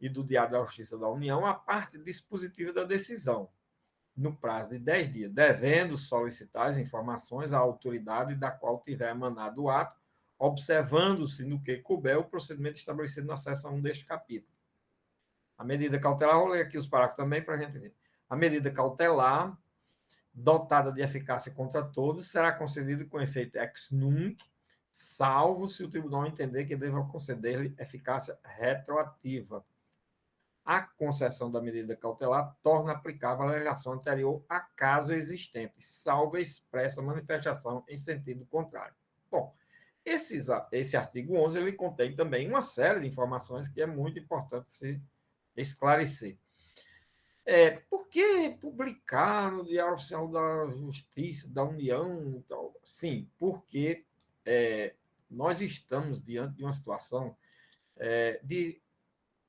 e do Diário da Justiça da União a parte dispositiva da decisão, no prazo de 10 dias, devendo solicitar as informações à autoridade da qual tiver emanado o ato, observando-se no que couber o procedimento estabelecido na seção 1 deste capítulo. A medida cautelar, vou ler aqui os parágrafos também para a gente ver. A medida cautelar dotada de eficácia contra todos, será concedida com efeito ex nunc, salvo se o tribunal entender que deva conceder-lhe eficácia retroativa. A concessão da medida cautelar torna aplicável a legislação anterior a caso existente, salvo expressa manifestação em sentido contrário. Bom, esse artigo 11 ele contém também uma série de informações que é muito importante se esclarecer. Por que publicar no Diário Oficial da Justiça, da União? Tal? Sim, porque nós estamos diante de uma situação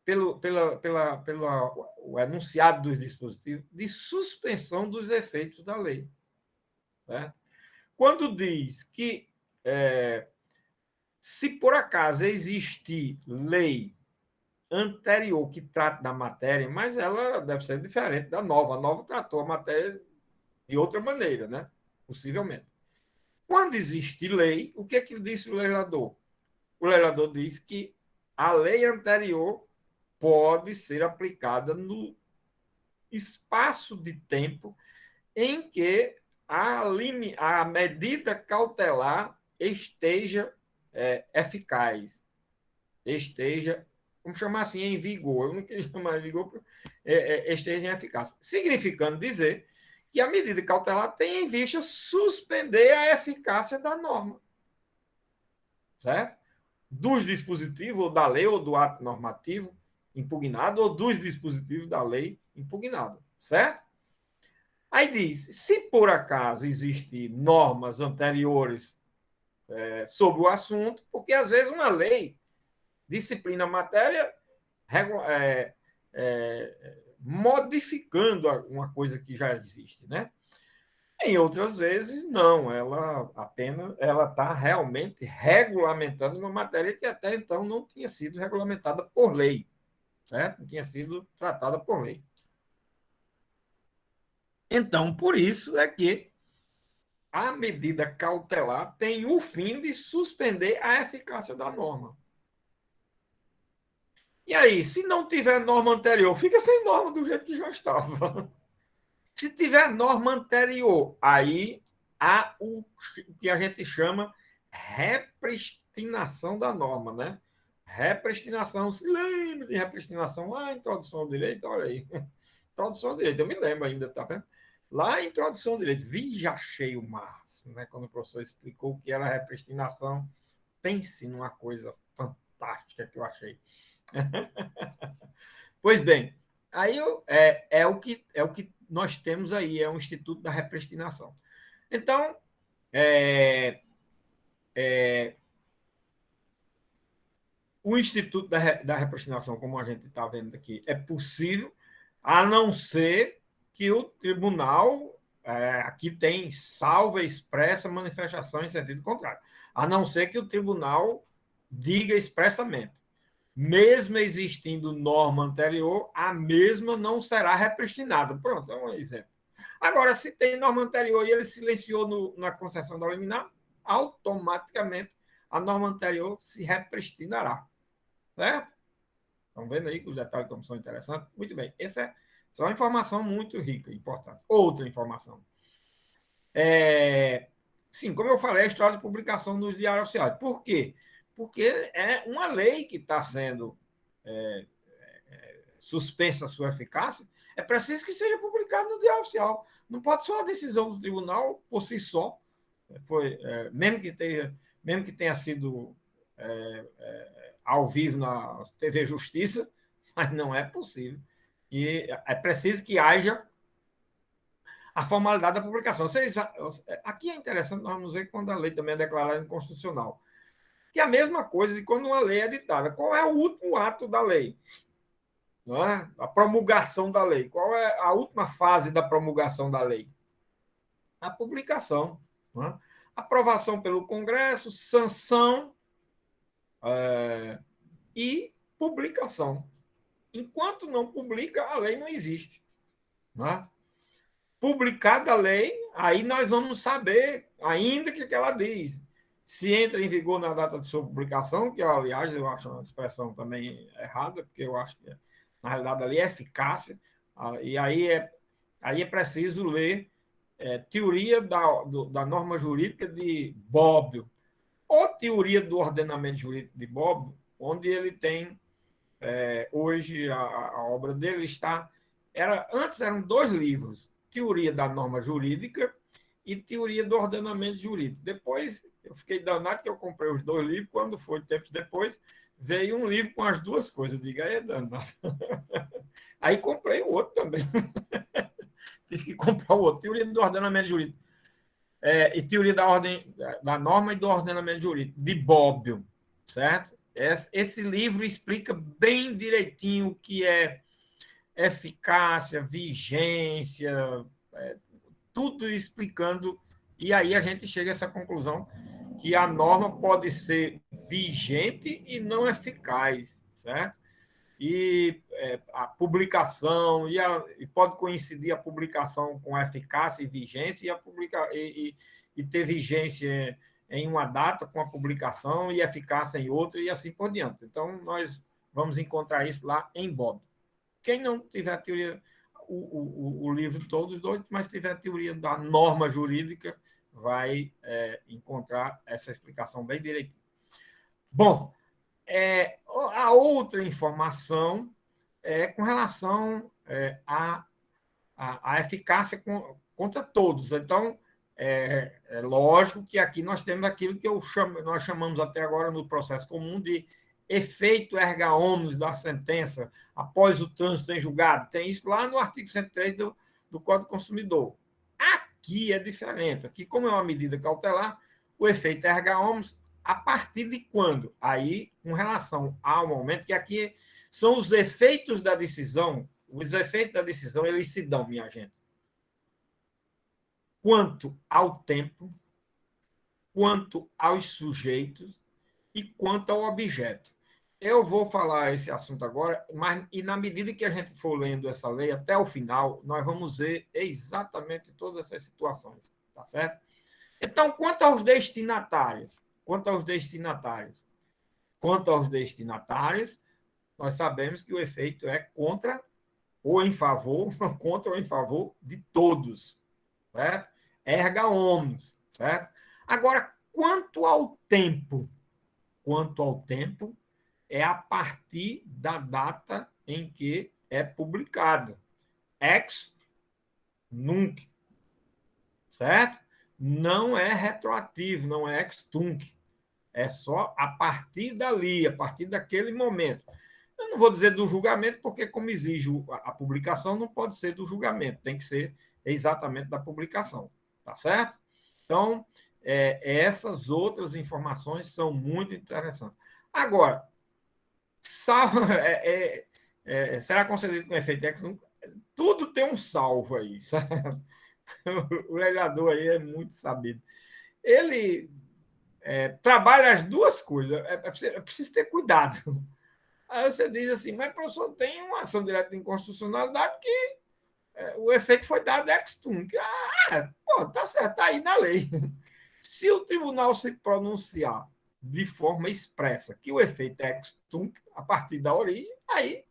pelo o enunciado dos dispositivos, de suspensão dos efeitos da lei. Né? Quando diz que, se por acaso existir lei anterior que trata da matéria, mas ela deve ser diferente da nova. A nova tratou a matéria de outra maneira, né? Possivelmente. Quando existe lei, o que é que disse o legislador? O legislador diz que a lei anterior pode ser aplicada no espaço de tempo em que a medida cautelar esteja eficaz, esteja, vamos chamar assim, em vigor. Eu não queria chamar de vigor, esteja em eficácia. Significando dizer que a medida cautelar tem em vista suspender a eficácia da norma. Certo? Dos dispositivos, ou da lei, ou do ato normativo impugnado, ou dos dispositivos da lei impugnado. Certo? Aí diz, se por acaso existem normas anteriores sobre o assunto, porque às vezes uma lei disciplina a matéria modificando uma coisa que já existe, né? Em outras vezes, não, ela está realmente regulamentando uma matéria que até então não tinha sido regulamentada por lei, certo? Não tinha sido tratada por lei. Então, por isso é que a medida cautelar tem o fim de suspender a eficácia da norma. E aí, se não tiver norma anterior, fica sem norma do jeito que já estava. Se tiver norma anterior, aí há o que a gente chama repristinação da norma, né? Repristinação, se lembra de repristinação lá em Introdução ao Direito? Olha aí. Introdução ao Direito, eu me lembro ainda, tá vendo? Lá em Introdução ao Direito, já achei o máximo, né? Quando o professor explicou o que era repristinação, pense numa coisa fantástica que eu achei. Pois bem, aí o que nós temos aí, é um Instituto da Repristinação. Então, o Instituto da Repristinação, como a gente está vendo aqui, é possível, a não ser que o tribunal aqui tem salva expressa manifestação em sentido contrário, a não ser que o tribunal diga expressamente. Mesmo existindo norma anterior, a mesma não será repristinada. Pronto, é um exemplo. Agora, se tem norma anterior e ele silenciou na concessão da liminar, automaticamente a norma anterior se repristinará. Certo? Estão vendo aí que os detalhes como são interessantes? Muito bem. Essa é uma informação muito rica e importante. Outra informação. Sim, como eu falei, a história de publicação nos diários oficiais. Por quê? Porque é uma lei que está sendo suspensa a sua eficácia, é preciso que seja publicado no Diário Oficial. Não pode ser uma decisão do tribunal por si só, mesmo que tenha sido ao vivo na TV Justiça, mas não é possível. E é preciso que haja a formalidade da publicação. Aqui é interessante, nós vamos ver quando a lei também é declarada inconstitucional. Que é a mesma coisa de quando uma lei é editada. Qual é o último ato da lei? Não é? A promulgação da lei. Qual é a última fase da promulgação da lei? A publicação. Não é? Aprovação pelo Congresso, sanção e publicação. Enquanto não publica, a lei não existe. Não é? Publicada a lei, aí nós vamos saber ainda o que ela diz. Se entra em vigor na data de sua publicação, que, aliás, eu acho uma expressão também errada, porque eu acho que, na realidade, ali é eficácia, e aí é preciso ler teoria da norma jurídica de Bobbio, ou teoria do ordenamento jurídico de Bobbio, onde ele tem, hoje, a obra dele está... Antes eram 2 livros, teoria da norma jurídica e teoria do ordenamento jurídico. Depois, eu fiquei danado que eu comprei os 2 livros, quando foi tempos depois, veio um livro com as 2 coisas. Eu digo, aí é danado. Aí comprei o outro também. Tive que comprar o outro. Teoria do ordenamento jurídico. E teoria da norma e do ordenamento jurídico, de Bobbio, certo? Esse livro explica bem direitinho o que é eficácia, vigência, tudo explicando, e aí a gente chega a essa conclusão que a norma pode ser vigente e não eficaz, certo? E a publicação, e pode coincidir a publicação com a eficácia e vigência, e ter vigência em uma data com a publicação e eficácia em outra, e assim por diante. Então, nós vamos encontrar isso lá em Bobbio. Quem não tiver a teoria, o livro todos dois, mas tiver a teoria da norma jurídica, vai encontrar essa explicação bem direitinho. Bom, a outra informação é com relação à eficácia contra todos. Então, é lógico que aqui nós temos aquilo que nós chamamos até agora no processo comum de efeito erga omnes da sentença após o trânsito em julgado. Tem isso lá no artigo 103 do Código do Consumidor. Aqui é diferente. Aqui, como é uma medida cautelar, o efeito erga omnes, a partir de quando? Aí, com relação ao momento, que aqui são os efeitos da decisão. Os efeitos da decisão, eles se dão, minha gente, quanto ao tempo, quanto aos sujeitos e quanto ao objeto. Eu vou falar esse assunto agora, e na medida que a gente for lendo essa lei até o final, nós vamos ver exatamente todas essas situações, tá certo? Então, quanto aos destinatários, nós sabemos que o efeito é contra ou em favor de todos, certo? Erga omnes, certo? Agora, quanto ao tempo, é a partir da data em que é publicado. Ex nunc, certo? Não é retroativo, não é ex tunc. É só a partir dali, a partir daquele momento. Eu não vou dizer do julgamento, porque, como exige a publicação, não pode ser do julgamento, tem que ser exatamente da publicação, tá certo? Então, essas outras informações são muito interessantes. Agora, será concedido com efeito ex nunc? Tudo tem um salvo aí, certo? O legislador aí é muito sabido. Ele trabalha as duas coisas. É preciso ter cuidado. Aí você diz assim, mas professor, tem uma ação direta de inconstitucionalidade que o efeito foi dado ex tunc. Pô, tá certo, tá aí na lei. Se o tribunal se pronunciar de forma expressa que o efeito é ex tunc, a partir da origem, aí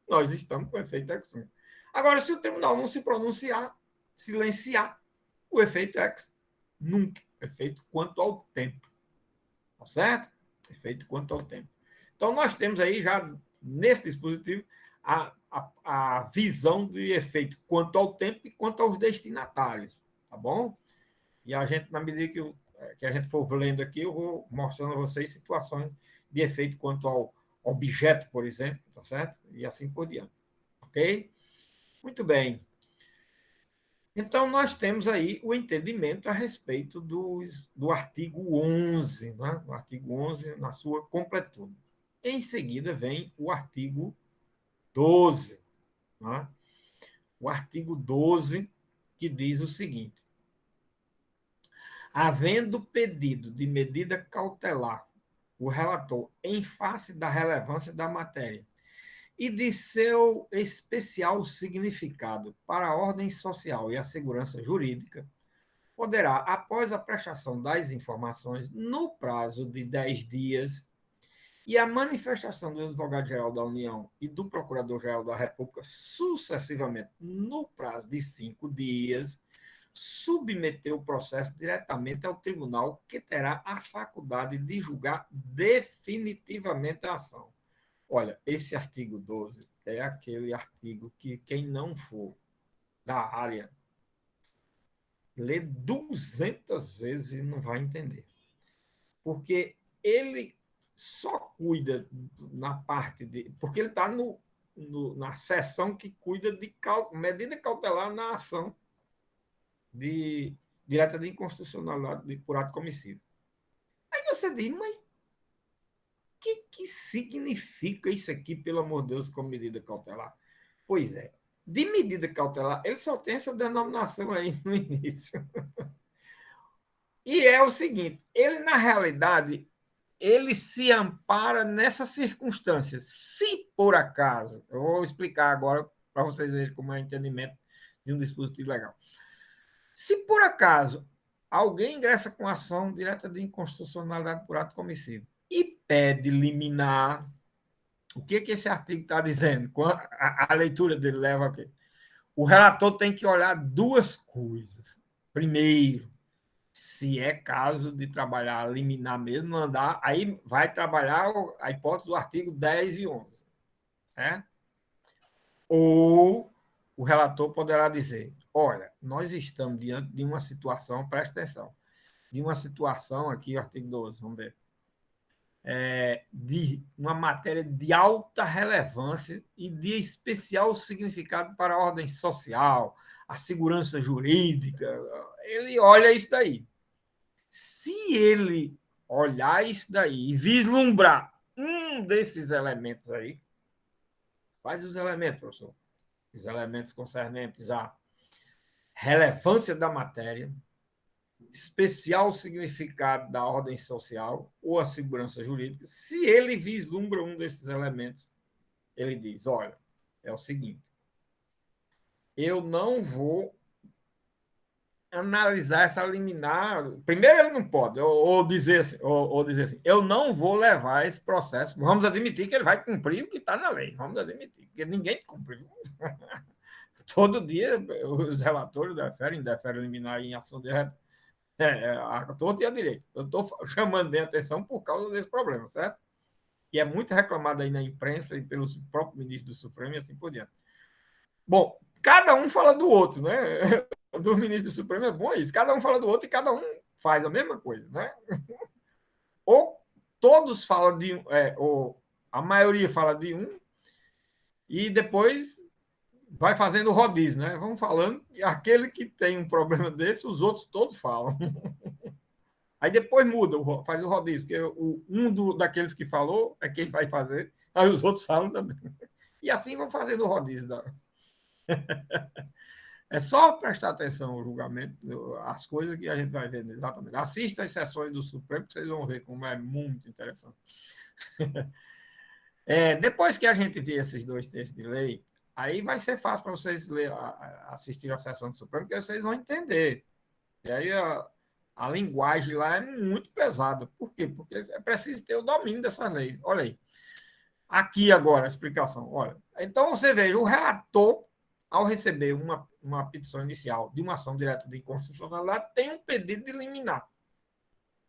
nós estamos com o efeito ex tunc. Agora, se o tribunal não se pronunciar, silenciar, o efeito ex nunc, efeito quanto ao tempo. Tá certo? Efeito quanto ao tempo. Então, nós temos aí já, nesse dispositivo, a visão de efeito quanto ao tempo e quanto aos destinatários. Tá bom? E a gente, na medida que a gente for lendo aqui, eu vou mostrando a vocês situações de efeito quanto ao objeto, por exemplo, tá certo? E assim por diante. Ok? Muito bem. Então, nós temos aí o entendimento a respeito do artigo 11, né? O artigo 11 na sua completude. Em seguida, vem o artigo 12. Né? O artigo 12, que diz o seguinte: havendo pedido de medida cautelar o relator em face da relevância da matéria e de seu especial significado para a ordem social e a segurança jurídica, poderá, após a prestação das informações, no prazo de 10 dias, e a manifestação do advogado-geral da União e do procurador-geral da República, sucessivamente, no prazo de 5 dias, submeter o processo diretamente ao tribunal, que terá a faculdade de julgar definitivamente a ação. Olha, esse artigo 12 é aquele artigo que quem não for da área lê 200 vezes e não vai entender. Porque ele só cuida na parte de. Porque ele está na seção que cuida de medida cautelar na ação direta de inconstitucionalidade por ato comissivo. Aí você diz, mas o que significa isso aqui, pelo amor de Deus, como medida cautelar? Pois é, de medida cautelar, ele só tem essa denominação aí no início. E é o seguinte, ele, na realidade, ele se ampara nessas circunstâncias. Se por acaso, eu vou explicar agora para vocês verem como é o entendimento de um dispositivo legal. Se por acaso alguém ingressa com ação direta de inconstitucionalidade por ato comissivo e pede liminar, o que esse artigo está dizendo? A leitura dele leva a quê? O relator tem que olhar duas coisas. Primeiro, se é caso de trabalhar liminar mesmo, mandar, aí vai trabalhar a hipótese do artigo 10 e 11. Certo? Ou o relator poderá dizer, olha, nós estamos diante de uma situação, presta atenção, de uma situação, aqui o artigo 12, vamos ver, de uma matéria de alta relevância e de especial significado para a ordem social, a segurança jurídica. Ele olha isso daí. Se ele olhar isso daí e vislumbrar um desses elementos aí, quais os elementos, professor? Os elementos concernentes à relevância da matéria, especial significado da ordem social ou a segurança jurídica. Se ele vislumbra um desses elementos, ele diz, olha, é o seguinte, eu não vou analisar essa liminar. Primeiro, ele não pode, ou dizer assim, eu não vou levar esse processo. Vamos admitir que ele vai cumprir o que está na lei. Vamos admitir, porque ninguém cumpriu. Todo dia os relatores indeferem liminar em ação direta. Todo dia direito. Eu estou chamando bem a atenção por causa desse problema, certo? Que é muito reclamado aí na imprensa e pelos próprios ministros do Supremo e assim por diante. Bom, cada um fala do outro, né? Do ministro do Supremo é bom isso. Cada um fala do outro e cada um faz a mesma coisa, né? Ou todos falam de ou a maioria fala de um e depois vai fazendo rodízio, né? Vamos falando e aquele que tem um problema desse, os outros todos falam. Aí depois muda, faz o rodízio, porque daqueles que falou é quem vai fazer, aí os outros falam também. E assim vão fazendo o rodízio. É só prestar atenção ao julgamento, as coisas que a gente vai ver exatamente. Assista às sessões do Supremo, que vocês vão ver como é muito interessante. Depois que a gente vê esses dois textos de lei, aí vai ser fácil para vocês assistir a sessão do Supremo, porque vocês vão entender. E aí a linguagem lá é muito pesada. Por quê? Porque é preciso ter o domínio dessas leis. Olha aí. Aqui agora a explicação. Olha, então você veja, o relator, ao receber uma petição inicial de uma ação direta de inconstitucionalidade, tem um pedido de liminar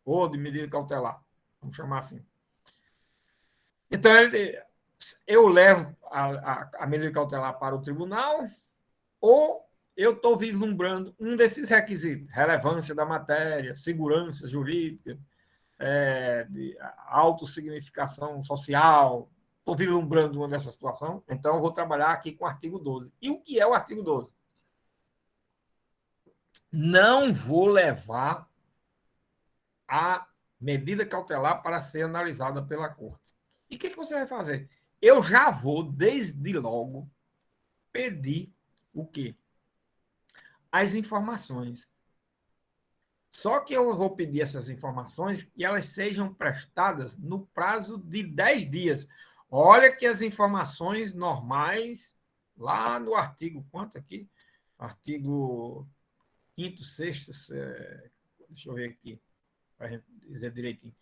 ou de medida cautelar, vamos chamar assim. Então, eu levo a medida cautelar para o tribunal ou eu estou vislumbrando um desses requisitos, relevância da matéria, segurança jurídica, autossignificação social, estou vislumbrando uma dessa situação, então eu vou trabalhar aqui com o artigo 12. E o que é o artigo 12? Não vou levar a medida cautelar para ser analisada pela Corte. E o que você vai fazer? Eu já vou, desde logo, pedir o quê? As informações. Só que eu vou pedir essas informações que elas sejam prestadas no prazo de 10 dias. Olha que as informações normais, lá no artigo, quanto aqui? Artigo 5º, 6º, deixa eu ver aqui, para a gente dizer direitinho.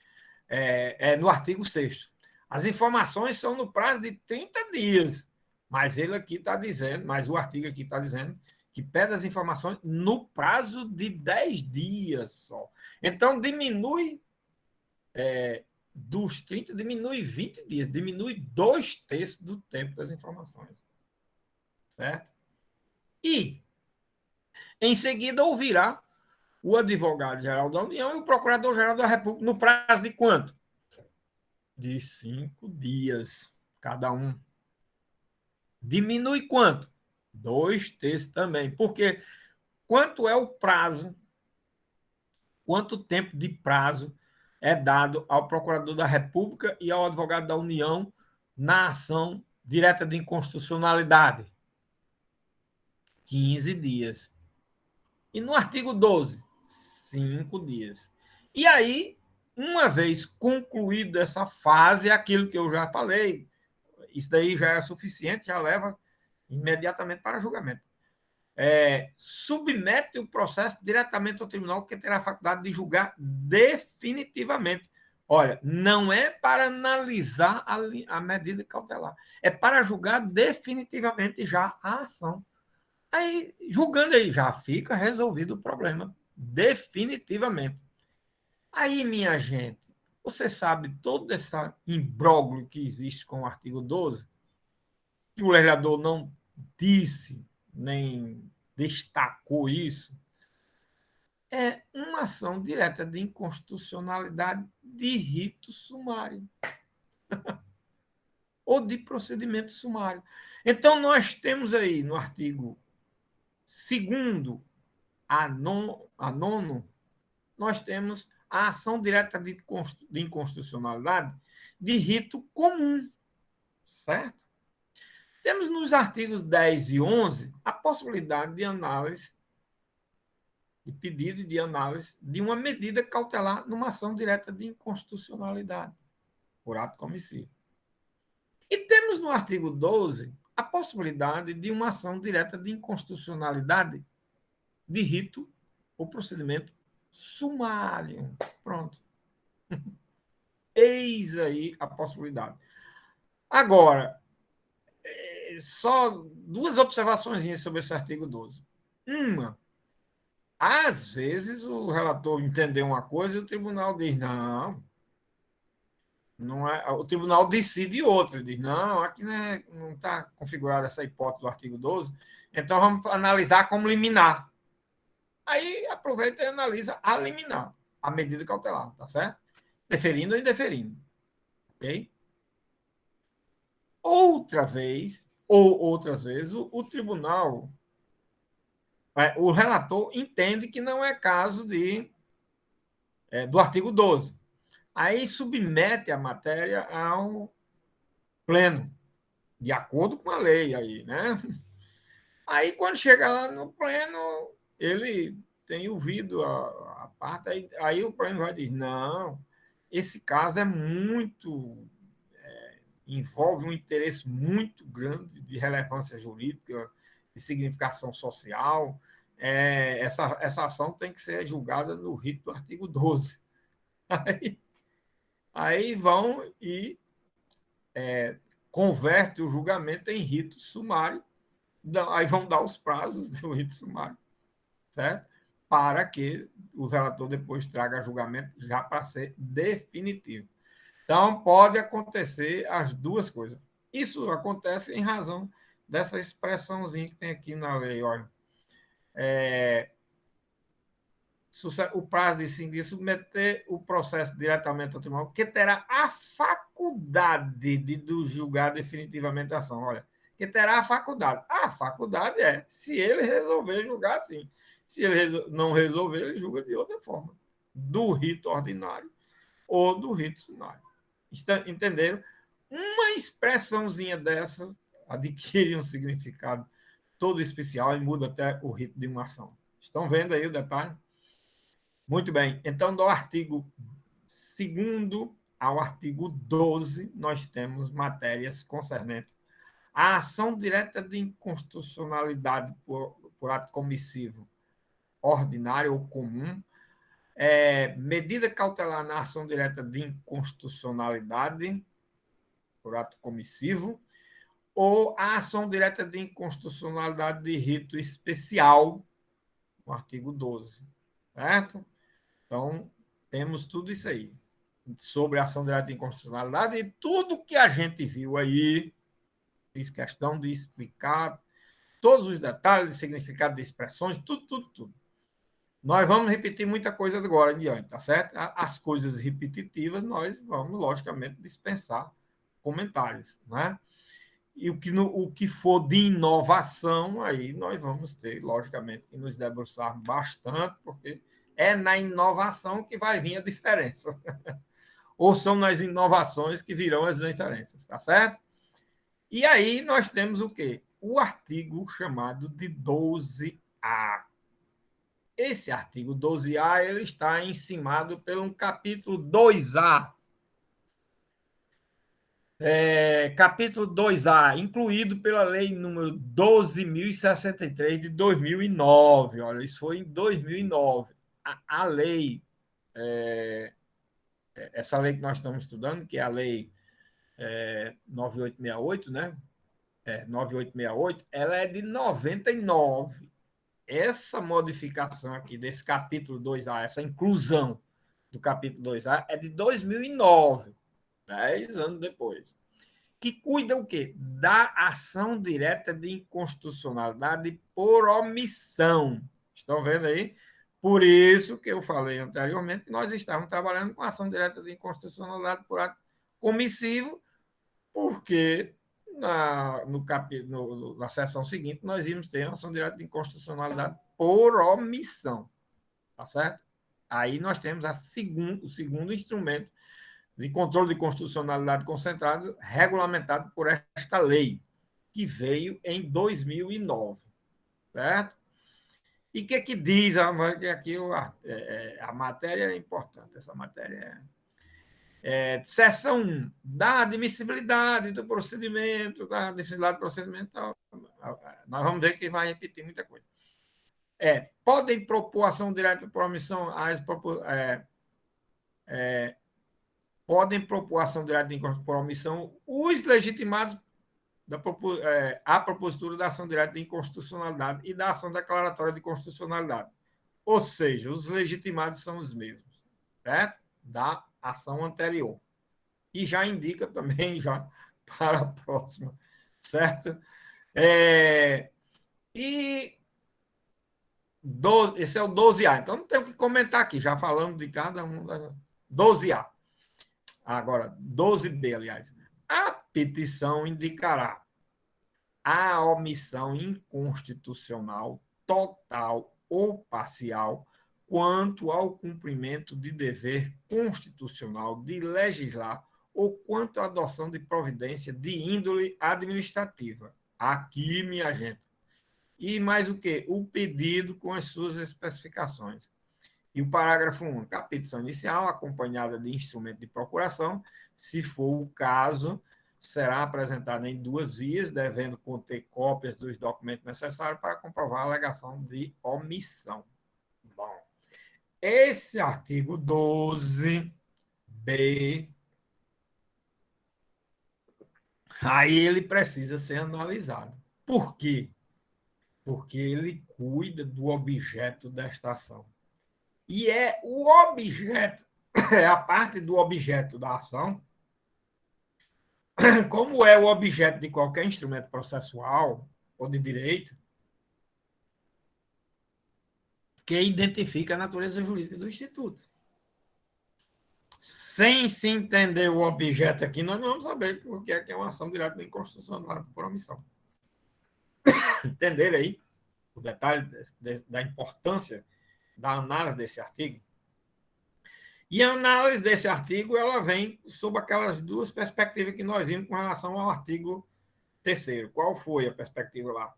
No artigo 6º. As informações são no prazo de 30 dias, mas ele aqui está dizendo, mas o artigo aqui está dizendo que pede as informações no prazo de 10 dias só. Então, diminui dos 30, diminui 20 dias, diminui 2/3 do tempo das informações. Certo? E, em seguida, ouvirá o advogado-geral da União e o procurador-geral da República no prazo de quanto? De 5 dias, cada um. Diminui quanto? 2/3 também. Porque quanto é o prazo, quanto tempo de prazo é dado ao procurador da República e ao advogado da União na ação direta de inconstitucionalidade? 15 dias. E no artigo 12, 5 dias. E aí, uma vez concluída essa fase, aquilo que eu já falei, isso daí já é suficiente, já leva imediatamente para julgamento. Submete o processo diretamente ao tribunal, que terá a faculdade de julgar definitivamente. Olha, não é para analisar a medida cautelar, é para julgar definitivamente já a ação. Aí, julgando aí, já fica resolvido o problema, definitivamente. Aí, minha gente, você sabe todo esse imbróglio que existe com o artigo 12, que o legislador não disse, nem destacou isso, é uma ação direta de inconstitucionalidade de rito sumário ou de procedimento sumário. Então, nós temos aí no artigo 2º a 9º, nós temos a ação direta de inconstitucionalidade de rito comum, certo? Temos nos artigos 10 e 11 a possibilidade de análise, de pedido de análise de uma medida cautelar numa ação direta de inconstitucionalidade, por ato comissivo. E temos no artigo 12 a possibilidade de uma ação direta de inconstitucionalidade de rito ou procedimento sumário. Pronto. Eis aí a possibilidade. Agora, só 2 observações sobre esse artigo 12. Uma, às vezes o relator entendeu uma coisa e o tribunal diz, não é, o tribunal decide outra, ele diz, não, aqui não está configurada essa hipótese do artigo 12, então vamos analisar como liminar. Aí aproveita e analisa a liminar, a medida cautelar, tá certo? Deferindo ou indeferindo. Ok? Outra vez, ou outras vezes, o tribunal, o relator entende que não é caso do artigo 12. Aí submete a matéria ao pleno, de acordo com a lei aí, né? Aí, quando chega lá no pleno, ele tem ouvido a parte, aí o pleno vai dizer, não, esse caso é muito, envolve um interesse muito grande de relevância jurídica, de significação social, essa ação tem que ser julgada no rito do artigo 12. Aí, aí vão e converte o julgamento em rito sumário, aí vão dar os prazos do rito sumário, certo? Para que o relator depois traga julgamento já para ser definitivo. Então, pode acontecer as duas coisas. Isso acontece em razão dessa expressãozinha que tem aqui na lei. Olha, o prazo de 5 dias submeter o processo diretamente ao tribunal, que terá a faculdade de julgar definitivamente a ação. Olha, que terá a faculdade. A faculdade é, se ele resolver julgar assim. Se ele não resolver, ele julga de outra forma. Do rito ordinário ou do rito sumário. Entenderam? Uma expressãozinha dessa adquire um significado todo especial e muda até o rito de uma ação. Estão vendo aí o detalhe? Muito bem. Então, do artigo 2º ao artigo 12, nós temos matérias concernentes à ação direta de inconstitucionalidade por ato comissivo ordinário ou comum, medida cautelar na ação direta de inconstitucionalidade por ato comissivo, ou a ação direta de inconstitucionalidade de rito especial, no artigo 12. Certo? Então, temos tudo isso aí. Sobre a ação direta de inconstitucionalidade e tudo que a gente viu aí, fiz questão de explicar todos os detalhes de significado de expressões, tudo. Nós vamos repetir muita coisa agora em diante, tá certo? As coisas repetitivas nós vamos, logicamente, dispensar comentários, né? E o que for de inovação, aí nós vamos ter, logicamente, que nos debruçar bastante, porque é na inovação que vai vir a diferença. Ou são nas inovações que virão as diferenças, tá certo? E aí nós temos o quê? O artigo chamado de 12A. Esse artigo 12A ele está encimado pelo capítulo 2A. Capítulo 2A, incluído pela lei número 12.063 de 2009. Olha, isso foi em 2009. A lei, essa lei que nós estamos estudando, que é a lei 9868, né? 9868, ela é de 99. Essa modificação aqui desse capítulo 2A, essa inclusão do capítulo 2A, é de 2009, 10 anos depois. Que cuida o quê? Da ação direta de inconstitucionalidade por omissão. Estão vendo aí? Por isso que eu falei anteriormente que nós estávamos trabalhando com ação direta de inconstitucionalidade por ato comissivo, porque na sessão seguinte nós íamos ter uma ação direta de inconstitucionalidade por omissão. Tá certo? Aí nós temos o segundo instrumento de controle de constitucionalidade concentrado, regulamentado por esta lei, que veio em 2009. Certo? E o que diz? Aqui a matéria é importante, essa matéria seção 1, da admissibilidade do procedimento, da admissibilidade do procedimento, nós vamos ver que vai repetir muita coisa. Podem propor ação direta por omissão, podem propor ação direta por omissão os legitimados à propositura da ação direta de inconstitucionalidade e da ação declaratória de constitucionalidade. Ou seja, os legitimados são os mesmos, certo? Da ação anterior. E já indica também já para a próxima, certo? Esse é o 12A. Então, não tenho que comentar aqui, já falamos de cada um das 12A. Agora, 12B, aliás. A petição indicará a omissão inconstitucional, total ou parcial, quanto ao cumprimento de dever constitucional de legislar ou quanto à adoção de providência de índole administrativa. Aqui, minha gente, E mais o quê? O pedido com as suas especificações. E o parágrafo único, a petição inicial, acompanhada de instrumento de procuração, se for o caso, será apresentada em 2 vias, devendo conter cópias dos documentos necessários para comprovar a alegação de omissão. Bom, esse artigo 12b, aí ele precisa ser analisado. Por quê? Porque ele cuida do objeto desta ação. E é o objeto, é a parte do objeto da ação, como é o objeto de qualquer instrumento processual ou de direito, que identifica a natureza jurídica do Instituto. Sem se entender o objeto aqui, nós não vamos saber por que é uma ação direta de inconstitucionalidade por omissão. Entenderam aí o detalhe da importância da análise desse artigo? E a análise desse artigo ela vem sob aquelas 2 perspectivas que nós vimos com relação ao artigo 3º. Qual foi a perspectiva lá?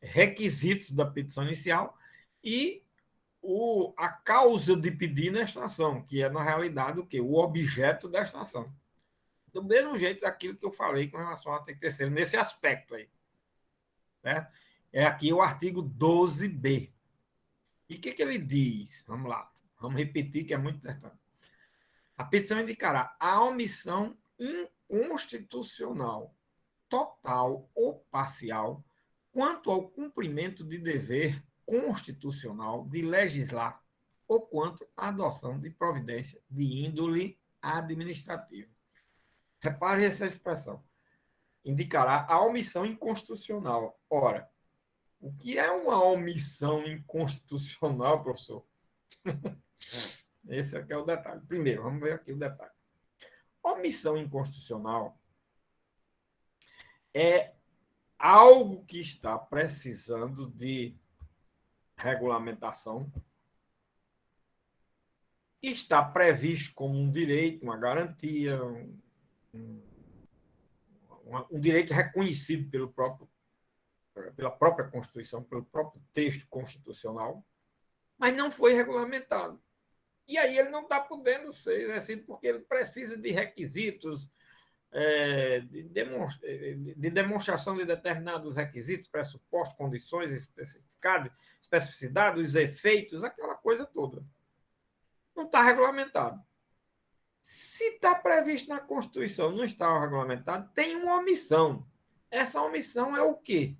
Requisitos da petição inicial e a causa de pedir nesta ação, que é, na realidade, o quê? O objeto desta ação. Do mesmo jeito daquilo que eu falei com relação ao artigo 3º, nesse aspecto aí. Certo? É aqui o artigo 12b. E o que ele diz? Vamos lá. Vamos repetir, que é muito importante. A petição indicará a omissão inconstitucional, total ou parcial, quanto ao cumprimento de dever constitucional de legislar ou quanto à adoção de providência de índole administrativa. Repare essa expressão. Indicará a omissão inconstitucional. Ora, o que é uma omissão inconstitucional, professor? Esse aqui é o detalhe. Primeiro, vamos ver aqui o detalhe. Omissão inconstitucional é algo que está precisando de regulamentação, está previsto como um direito, uma garantia, um direito reconhecido pela própria Constituição, pelo próprio texto constitucional, mas não foi regulamentado. E aí ele não está podendo ser exercido porque ele precisa de requisitos, de demonstração de determinados requisitos, pressupostos, condições, especificidade, os efeitos, aquela coisa toda. Não está regulamentado. Se está previsto na Constituição, não está regulamentado, tem uma omissão. Essa omissão é o quê?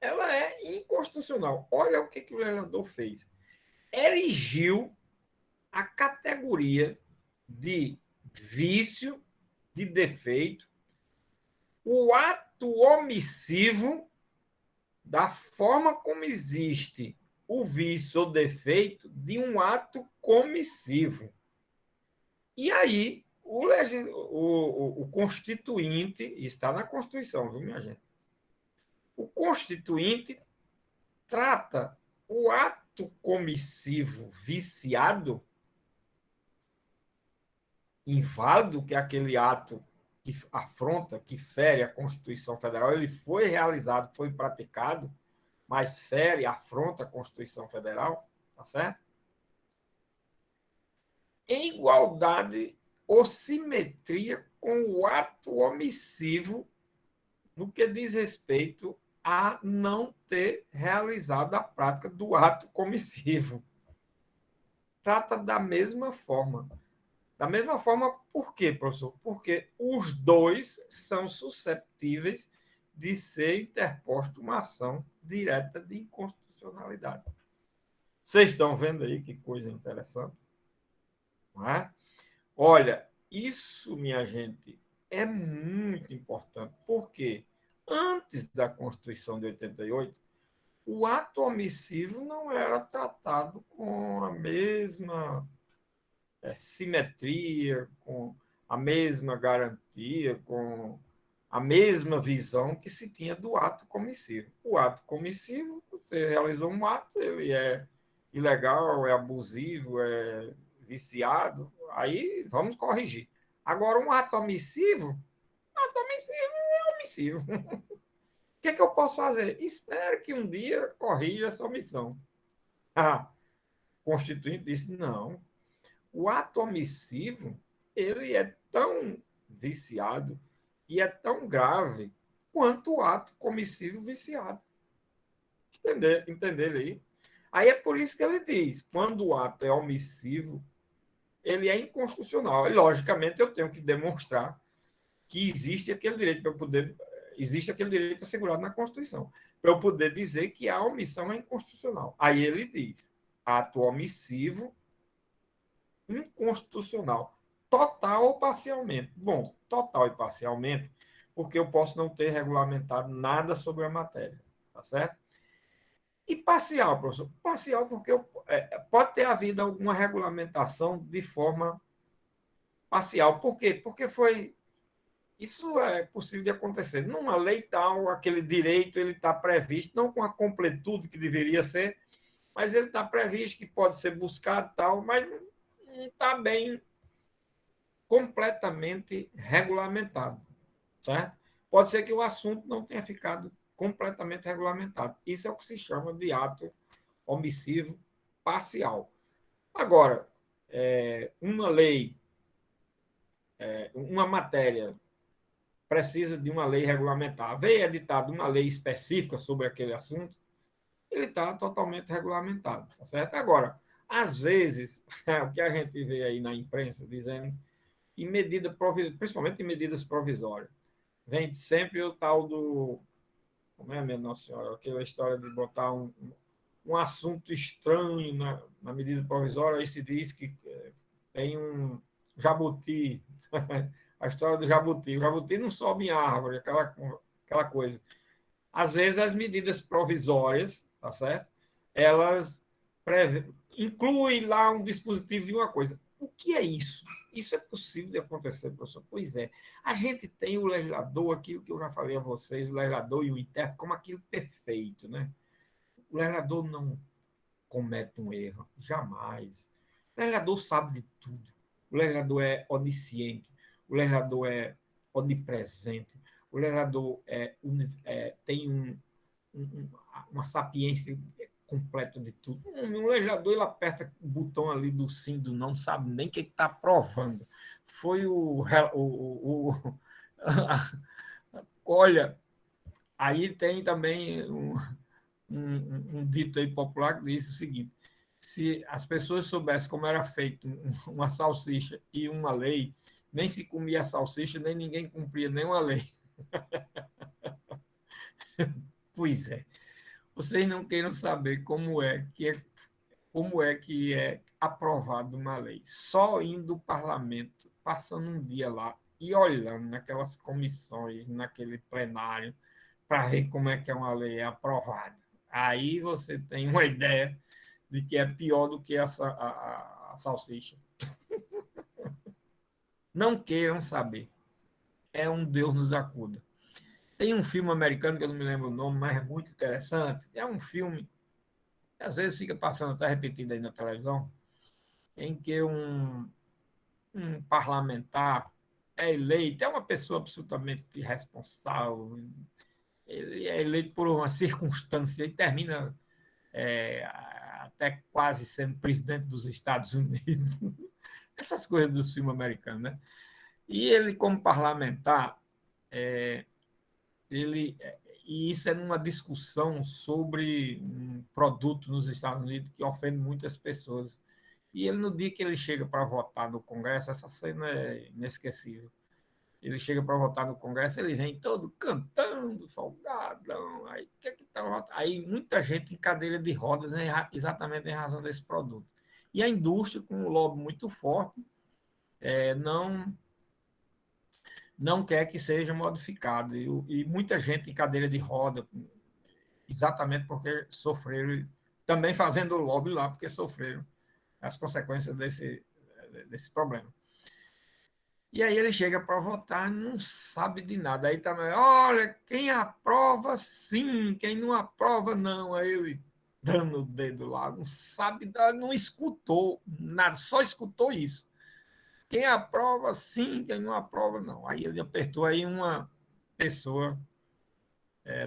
Ela é inconstitucional. Olha o que o legislador fez. Erigiu a categoria de vício, de defeito, o ato omissivo, da forma como existe o vício ou defeito, de um ato comissivo. E aí, o constituinte, está na Constituição, viu, minha gente? O constituinte trata o ato comissivo viciado, inválido, que é aquele ato que afronta, que fere a Constituição Federal, ele foi realizado, foi praticado, mas fere, afronta a Constituição Federal, tá certo? Em igualdade ou simetria com o ato omissivo no que diz respeito a não ter realizado a prática do ato comissivo. Trata da mesma forma. Da mesma forma, por quê, professor? Porque os dois são susceptíveis de ser interposta uma ação direta de inconstitucionalidade. Vocês estão vendo aí que coisa interessante? Não é? Olha, isso, minha gente, é muito importante, porque antes da Constituição de 88, o ato omissivo não era tratado com a mesma simetria, com a mesma garantia, com a mesma visão que se tinha do ato comissivo. O ato comissivo, você realizou um ato, ele é ilegal, é abusivo, é viciado, aí vamos corrigir. Agora, um ato omissivo é omissivo. O que é que eu posso fazer? Espero que um dia corrija essa omissão. A Constituinte disse, não, o ato omissivo, ele é tão viciado e é tão grave quanto o ato comissivo viciado. Entender aí? Aí é por isso que ele diz, quando o ato é omissivo, ele é inconstitucional. E, logicamente, eu tenho que demonstrar que existe aquele direito para eu poder, existe aquele direito assegurado na Constituição, para eu poder dizer que a omissão é inconstitucional. Aí ele diz, ato omissivo inconstitucional, total ou parcialmente. Bom, total e parcialmente, porque eu posso não ter regulamentado nada sobre a matéria, tá certo? E parcial, professor? Parcial porque pode ter havido alguma regulamentação de forma parcial. Por quê? Porque isso é possível de acontecer. Numa lei tal, aquele direito ele está previsto, não com a completude que deveria ser, mas ele está previsto que pode ser buscado tal, mas não está bem completamente regulamentado, certo? Pode ser que o assunto não tenha ficado completamente regulamentado. Isso é o que se chama de ato omissivo parcial. Agora, uma lei, uma matéria precisa de uma lei regulamentar. Veio editada uma lei específica sobre aquele assunto, ele está totalmente regulamentado, tá certo? Agora, às vezes, o que a gente vê aí na imprensa dizendo que principalmente em medidas provisórias, vem sempre o tal do, como é, minha Nossa Senhora, aquela história de botar um assunto estranho na medida provisória, aí se diz que tem um jabuti, a história do jabuti. O jabuti não sobe em árvore, aquela coisa. Às vezes, as medidas provisórias, tá certo? Elas incluem lá um dispositivo de uma coisa. O que é isso? Isso é possível de acontecer, professor? Pois é. A gente tem o legislador, aquilo que eu já falei a vocês, o legislador e o intérprete, como aquilo perfeito, né? O legislador não comete um erro, jamais. O legislador sabe de tudo. O legislador é onisciente, o legislador é onipresente, o legislador tem uma sapiência completa de tudo. Um legislador, ele aperta o botão ali do sim, do não, sabe nem o que está aprovando. Foi olha, aí tem também um dito aí popular que diz o seguinte: se as pessoas soubessem como era feito uma salsicha e uma lei, nem se comia a salsicha, nem ninguém cumpria nenhuma lei. Pois é. Vocês não queiram saber como é que é aprovada uma lei. Só indo ao parlamento, passando um dia lá e olhando naquelas comissões, naquele plenário, para ver como é que uma lei é aprovada. Aí você tem uma ideia de que é pior do que a salsicha. Não queiram saber. É um Deus nos acuda. Tem um filme americano, que eu não me lembro o nome, mas é muito interessante. É um filme, que às vezes fica passando, está repetido aí na televisão, em que um parlamentar é eleito, é uma pessoa absolutamente irresponsável, ele é eleito por uma circunstância e termina até quase sendo presidente dos Estados Unidos. Essas coisas do filme americano, né? E ele, como parlamentar, ele e isso é numa discussão sobre um produto nos Estados Unidos que ofende muitas pessoas. E ele, no dia que ele chega para votar no Congresso, essa cena é inesquecível. Ele chega para votar no Congresso, ele vem todo cantando, folgadão. Aí, que é que tá? Aí muita gente em cadeira de rodas, né, exatamente em razão desse produto. E a indústria, com um lobby muito forte, não quer que seja modificado. E muita gente em cadeira de roda, exatamente porque sofreram, também fazendo lobby lá, porque sofreram as consequências desse problema. E aí ele chega para votar, não sabe de nada. Aí também, olha, quem aprova sim, quem não aprova não. Aí ele dando o dedo lá, não sabe, não escutou nada, só escutou isso. Quem aprova sim, quem não aprova não. Aí ele apertou aí uma pessoa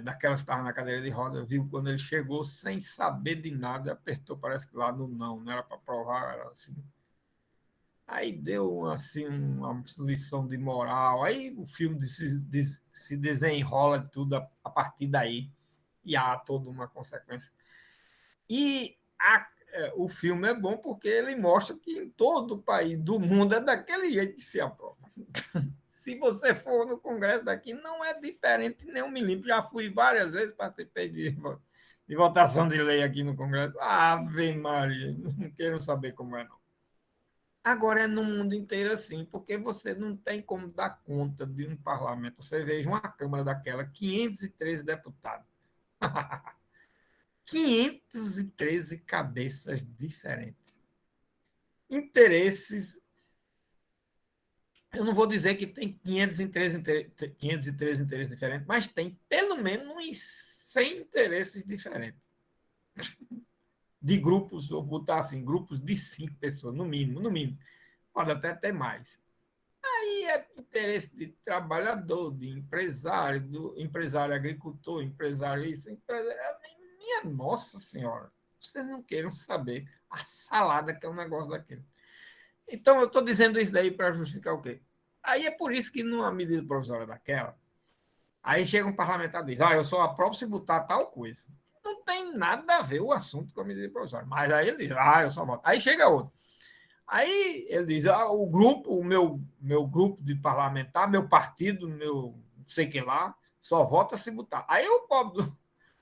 daquelas que estavam na cadeira de roda, viu quando ele chegou sem saber de nada, apertou, parece que lá no não era para provar, era assim. Aí deu assim, uma lição de moral, aí o filme se desenrola tudo a partir daí, e há toda uma consequência. E o filme é bom porque ele mostra que em todo o país do mundo é daquele jeito que se aprova. Se você for no Congresso daqui, não é diferente nem um milímetro. Já fui várias vezes, participei de votação de lei aqui no Congresso. Ave Maria, não quero saber como é, não. Agora é no mundo inteiro assim, porque você não tem como dar conta de um parlamento. Você veja uma Câmara daquela, 513 deputados. 513 cabeças diferentes. Interesses. Eu não vou dizer que tem 513 interesses diferentes, mas tem pelo menos uns 100 interesses diferentes. De grupos, vou botar assim, grupos de 5 pessoas, no mínimo, no mínimo. Pode até ter mais. Aí é interesse de trabalhador, de empresário, do empresário agricultor, empresário isso, empresário... Minha Nossa Senhora, vocês não queiram saber a salada que é um negócio daquele. Então, eu estou dizendo isso daí para justificar o quê? Aí é por isso que numa medida provisória daquela, aí chega um parlamentar e diz, eu só aprovo se botar tal coisa. Não tem nada a ver o assunto com a medida provisória. Mas aí ele diz, eu só voto. Aí chega outro. Aí ele diz, o grupo, o meu grupo de parlamentar, meu partido, meu não sei que lá, só vota se botar. Aí o pobre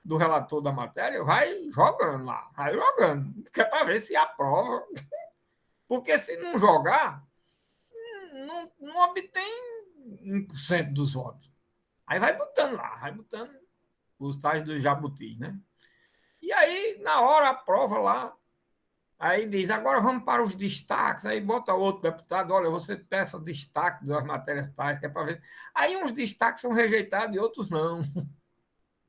do relator da matéria vai jogando lá, vai jogando, que é para ver se aprova. Porque se não jogar, não obtém 1% dos votos. Aí vai botando lá, vai botando os tais do jabuti, né? E aí, na hora, aprova lá. Aí diz, agora vamos para os destaques. Aí bota outro deputado, olha, você peça destaque das matérias tais, que é para ver. Aí uns destaques são rejeitados e outros não.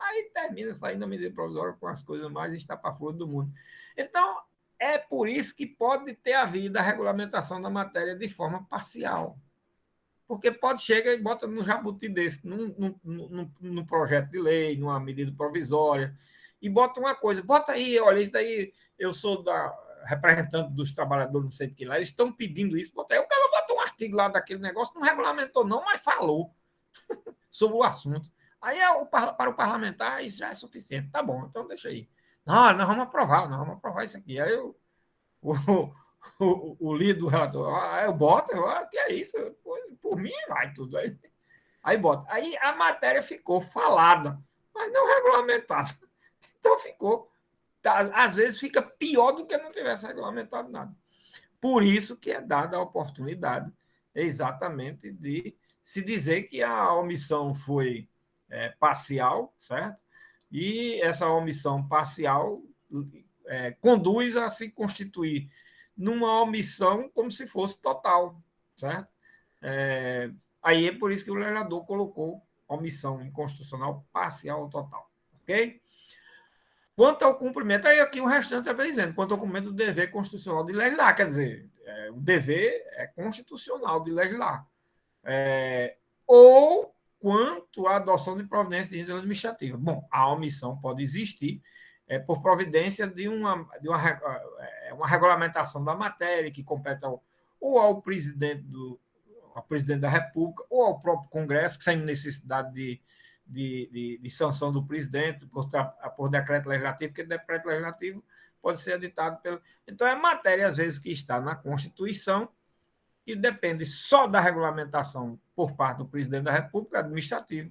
Aí termina saindo a medida provisória com as coisas mais estapafúrdias do mundo. Então, é por isso que pode ter havido a regulamentação da matéria de forma parcial. Porque pode chegar e bota no jabuti desse, num projeto de lei, numa medida provisória, e bota uma coisa, bota aí, olha, isso daí, eu sou representante dos trabalhadores, não sei de que lá, eles estão pedindo isso, bota aí, o cara botou um artigo lá daquele negócio, não regulamentou não, mas falou sobre o assunto. Aí, para o parlamentar, isso já é suficiente. Tá bom, então deixa aí. Não, nós vamos aprovar isso aqui. Aí o, o líder do relator, eu boto, que é isso? Por mim, vai tudo aí. Aí bota. Aí a matéria ficou falada, mas não regulamentada. Então ficou. Às vezes fica pior do que não tivesse regulamentado nada. Por isso que é dada a oportunidade exatamente de se dizer que a omissão foi parcial, certo? E essa omissão parcial conduz a se constituir numa omissão como se fosse total, certo? Aí é por isso que o legislador colocou omissão inconstitucional parcial ou total, ok? Quanto ao cumprimento, aí aqui o restante é dizendo, quanto ao cumprimento do dever constitucional de legislar, quer dizer, o dever é constitucional de legislar. Ou quanto à adoção de providências de índole administrativa. Bom, a omissão pode existir por providência de uma regulamentação da matéria que compete ou ao presidente da República ou ao próprio Congresso, sem necessidade de sanção do presidente por decreto legislativo, porque decreto legislativo pode ser editado pelo... Então, é matéria, às vezes, que está na Constituição que depende só da regulamentação por parte do presidente da República, administrativo,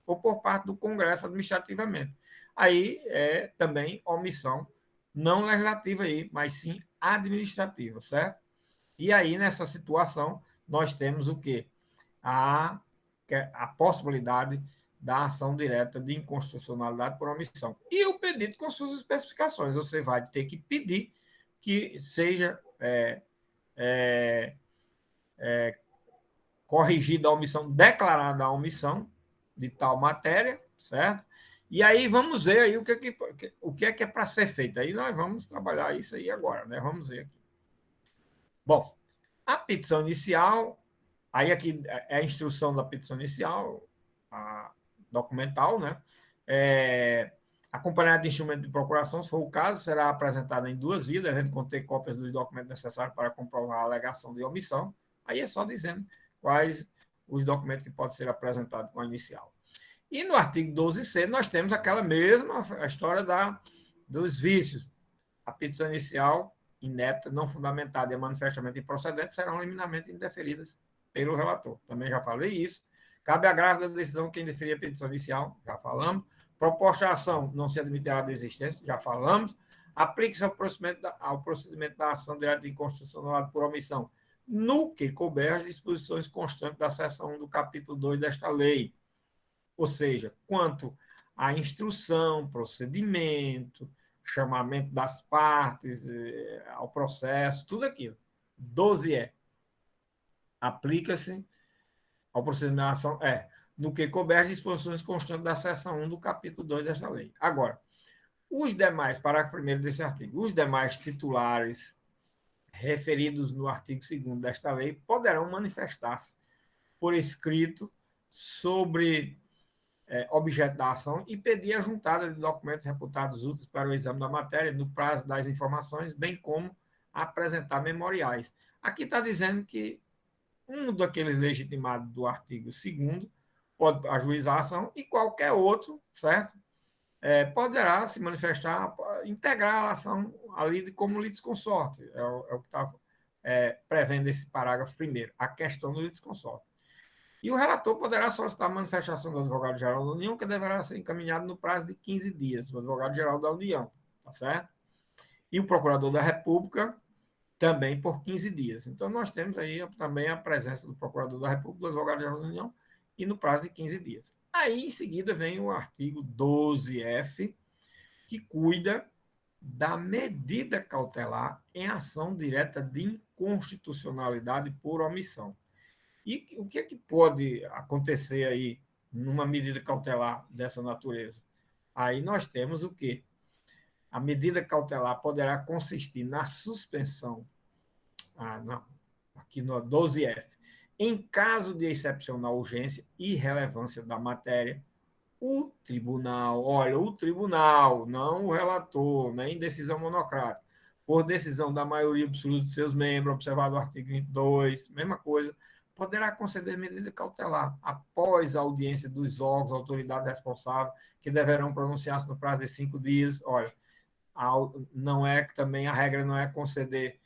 ou por parte do Congresso, administrativamente. Aí é também omissão não legislativa, aí, mas sim administrativa, certo? E aí, nessa situação, nós temos o quê? A possibilidade da ação direta de inconstitucionalidade por omissão. E o pedido com suas especificações. Você vai ter que pedir que seja corrigida a omissão, declarada a omissão de tal matéria, certo? E aí vamos ver aí o que é para ser feito. Aí nós vamos trabalhar isso aí agora, né? Vamos ver aqui. Bom, a petição inicial, aí aqui é a instrução da petição inicial, a documental, né? Acompanhado de instrumento de procuração, se for o caso, será apresentado em 2 vias, devendo conter cópias dos documentos necessários para comprovar a alegação de omissão. Aí é só dizendo quais os documentos que podem ser apresentados com a inicial. E no artigo 12C, nós temos aquela mesma história dos vícios. A petição inicial, inepta, não fundamentada e manifestamente improcedente serão liminarmente indeferidas pelo relator. Também já falei isso. Cabe agravo da decisão quem deferir a petição inicial, já falamos. Proposta de ação não se admitirá de existência, já falamos. Aplique-se ao procedimento da ação direta de inconstitucionalidade por omissão, no que couber as disposições constantes da seção 1 do capítulo 2 desta lei. Ou seja, quanto à instrução, procedimento, chamamento das partes, ao processo, tudo aquilo. 12 aplica-se ao procedimento da ação, no que couber as disposições constantes da seção 1 do capítulo 2 desta lei. Agora, os demais, parágrafo 1º desse artigo, os demais titulares referidos no artigo 2º desta lei poderão manifestar-se por escrito sobre objeto da ação e pedir a juntada de documentos reputados úteis para o exame da matéria no prazo das informações, bem como apresentar memoriais. Aqui está dizendo que um daqueles legitimados do artigo 2º pode ajuizar a ação e qualquer outro, certo? Poderá se manifestar, integrar a ação ali como litisconsorte. É o que está prevendo esse parágrafo 1º, a questão do litisconsorte. E o relator poderá solicitar a manifestação do advogado-geral da União, que deverá ser encaminhado no prazo de 15 dias, o advogado-geral da União, tá certo? E o procurador da República também por 15 dias. Então, nós temos aí também a presença do procurador da República, do advogado-geral da União, e no prazo de 15 dias. Aí, em seguida, vem o artigo 12F, que cuida da medida cautelar em ação direta de inconstitucionalidade por omissão. E o que é que pode acontecer aí numa medida cautelar dessa natureza? Aí nós temos o quê? A medida cautelar poderá consistir na suspensão, aqui no 12F, em caso de excepcional urgência e relevância da matéria, o tribunal, não o relator, nem decisão monocrática, por decisão da maioria absoluta de seus membros, observado o artigo 22, mesma coisa, poderá conceder medida cautelar após a audiência dos órgãos, autoridades responsáveis, que deverão pronunciar-se no prazo de 5 dias. Olha, não é que também a regra não é conceder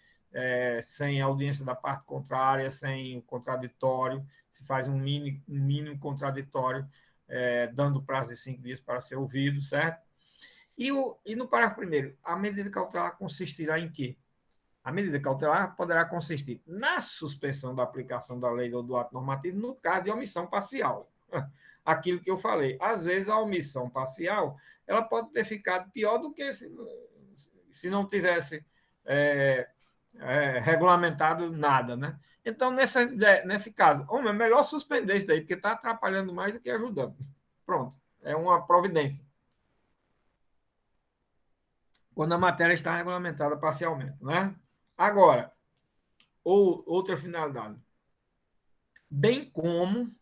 sem audiência da parte contrária, sem o contraditório, se faz um mínimo contraditório, dando prazo de 5 dias para ser ouvido, certo? E no parágrafo 1º, a medida cautelar consistirá em quê? A medida cautelar poderá consistir na suspensão da aplicação da lei ou do ato normativo no caso de omissão parcial. Aquilo que eu falei. Às vezes, a omissão parcial ela pode ter ficado pior do que se não tivesse regulamentado nada, né? Então, nesse caso, é melhor suspender isso daí, porque está atrapalhando mais do que ajudando. Pronto. É uma providência. Quando a matéria está regulamentada parcialmente, né? Agora, outra finalidade. Bem como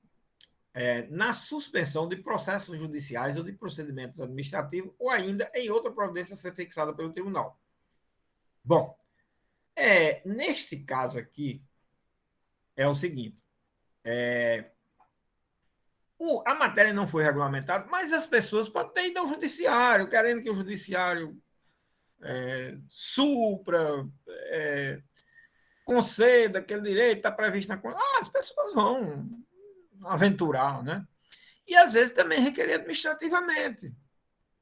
na suspensão de processos judiciais ou de procedimentos administrativos, ou ainda em outra providência a ser fixada pelo tribunal. Bom, neste caso aqui, é o seguinte: a matéria não foi regulamentada, mas as pessoas podem ter ido ao judiciário, querendo que o judiciário supra, conceda aquele direito, está previsto na Constituição. As pessoas vão aventurar, né? E às vezes também requerer administrativamente.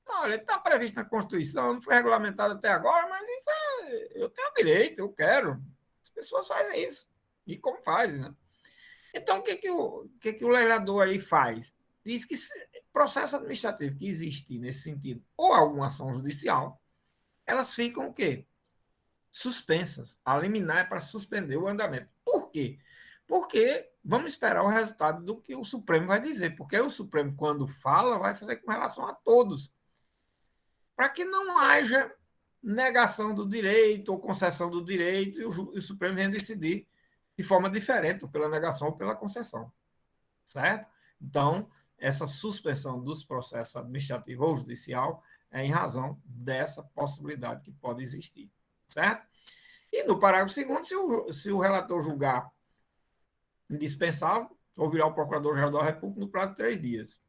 Olha, está previsto na Constituição, não foi regulamentado até agora, mas isso eu tenho direito, eu quero. As pessoas fazem isso. E como fazem, né? Então, o que o legislador aí faz? Diz que processo administrativo que existe nesse sentido, ou alguma ação judicial, elas ficam o quê? Suspensas. A liminar é para suspender o andamento. Por quê? Porque vamos esperar o resultado do que o Supremo vai dizer, porque o Supremo, quando fala, vai fazer com relação a todos, para que não haja negação do direito ou concessão do direito e o Supremo venha decidir de forma diferente, ou pela negação ou pela concessão, certo? Então, essa suspensão dos processos administrativo ou judicial é em razão dessa possibilidade que pode existir, certo? E no parágrafo 2º, se o relator julgar indispensável, ouvirá o Procurador-Geral da República no prazo de 3 dias,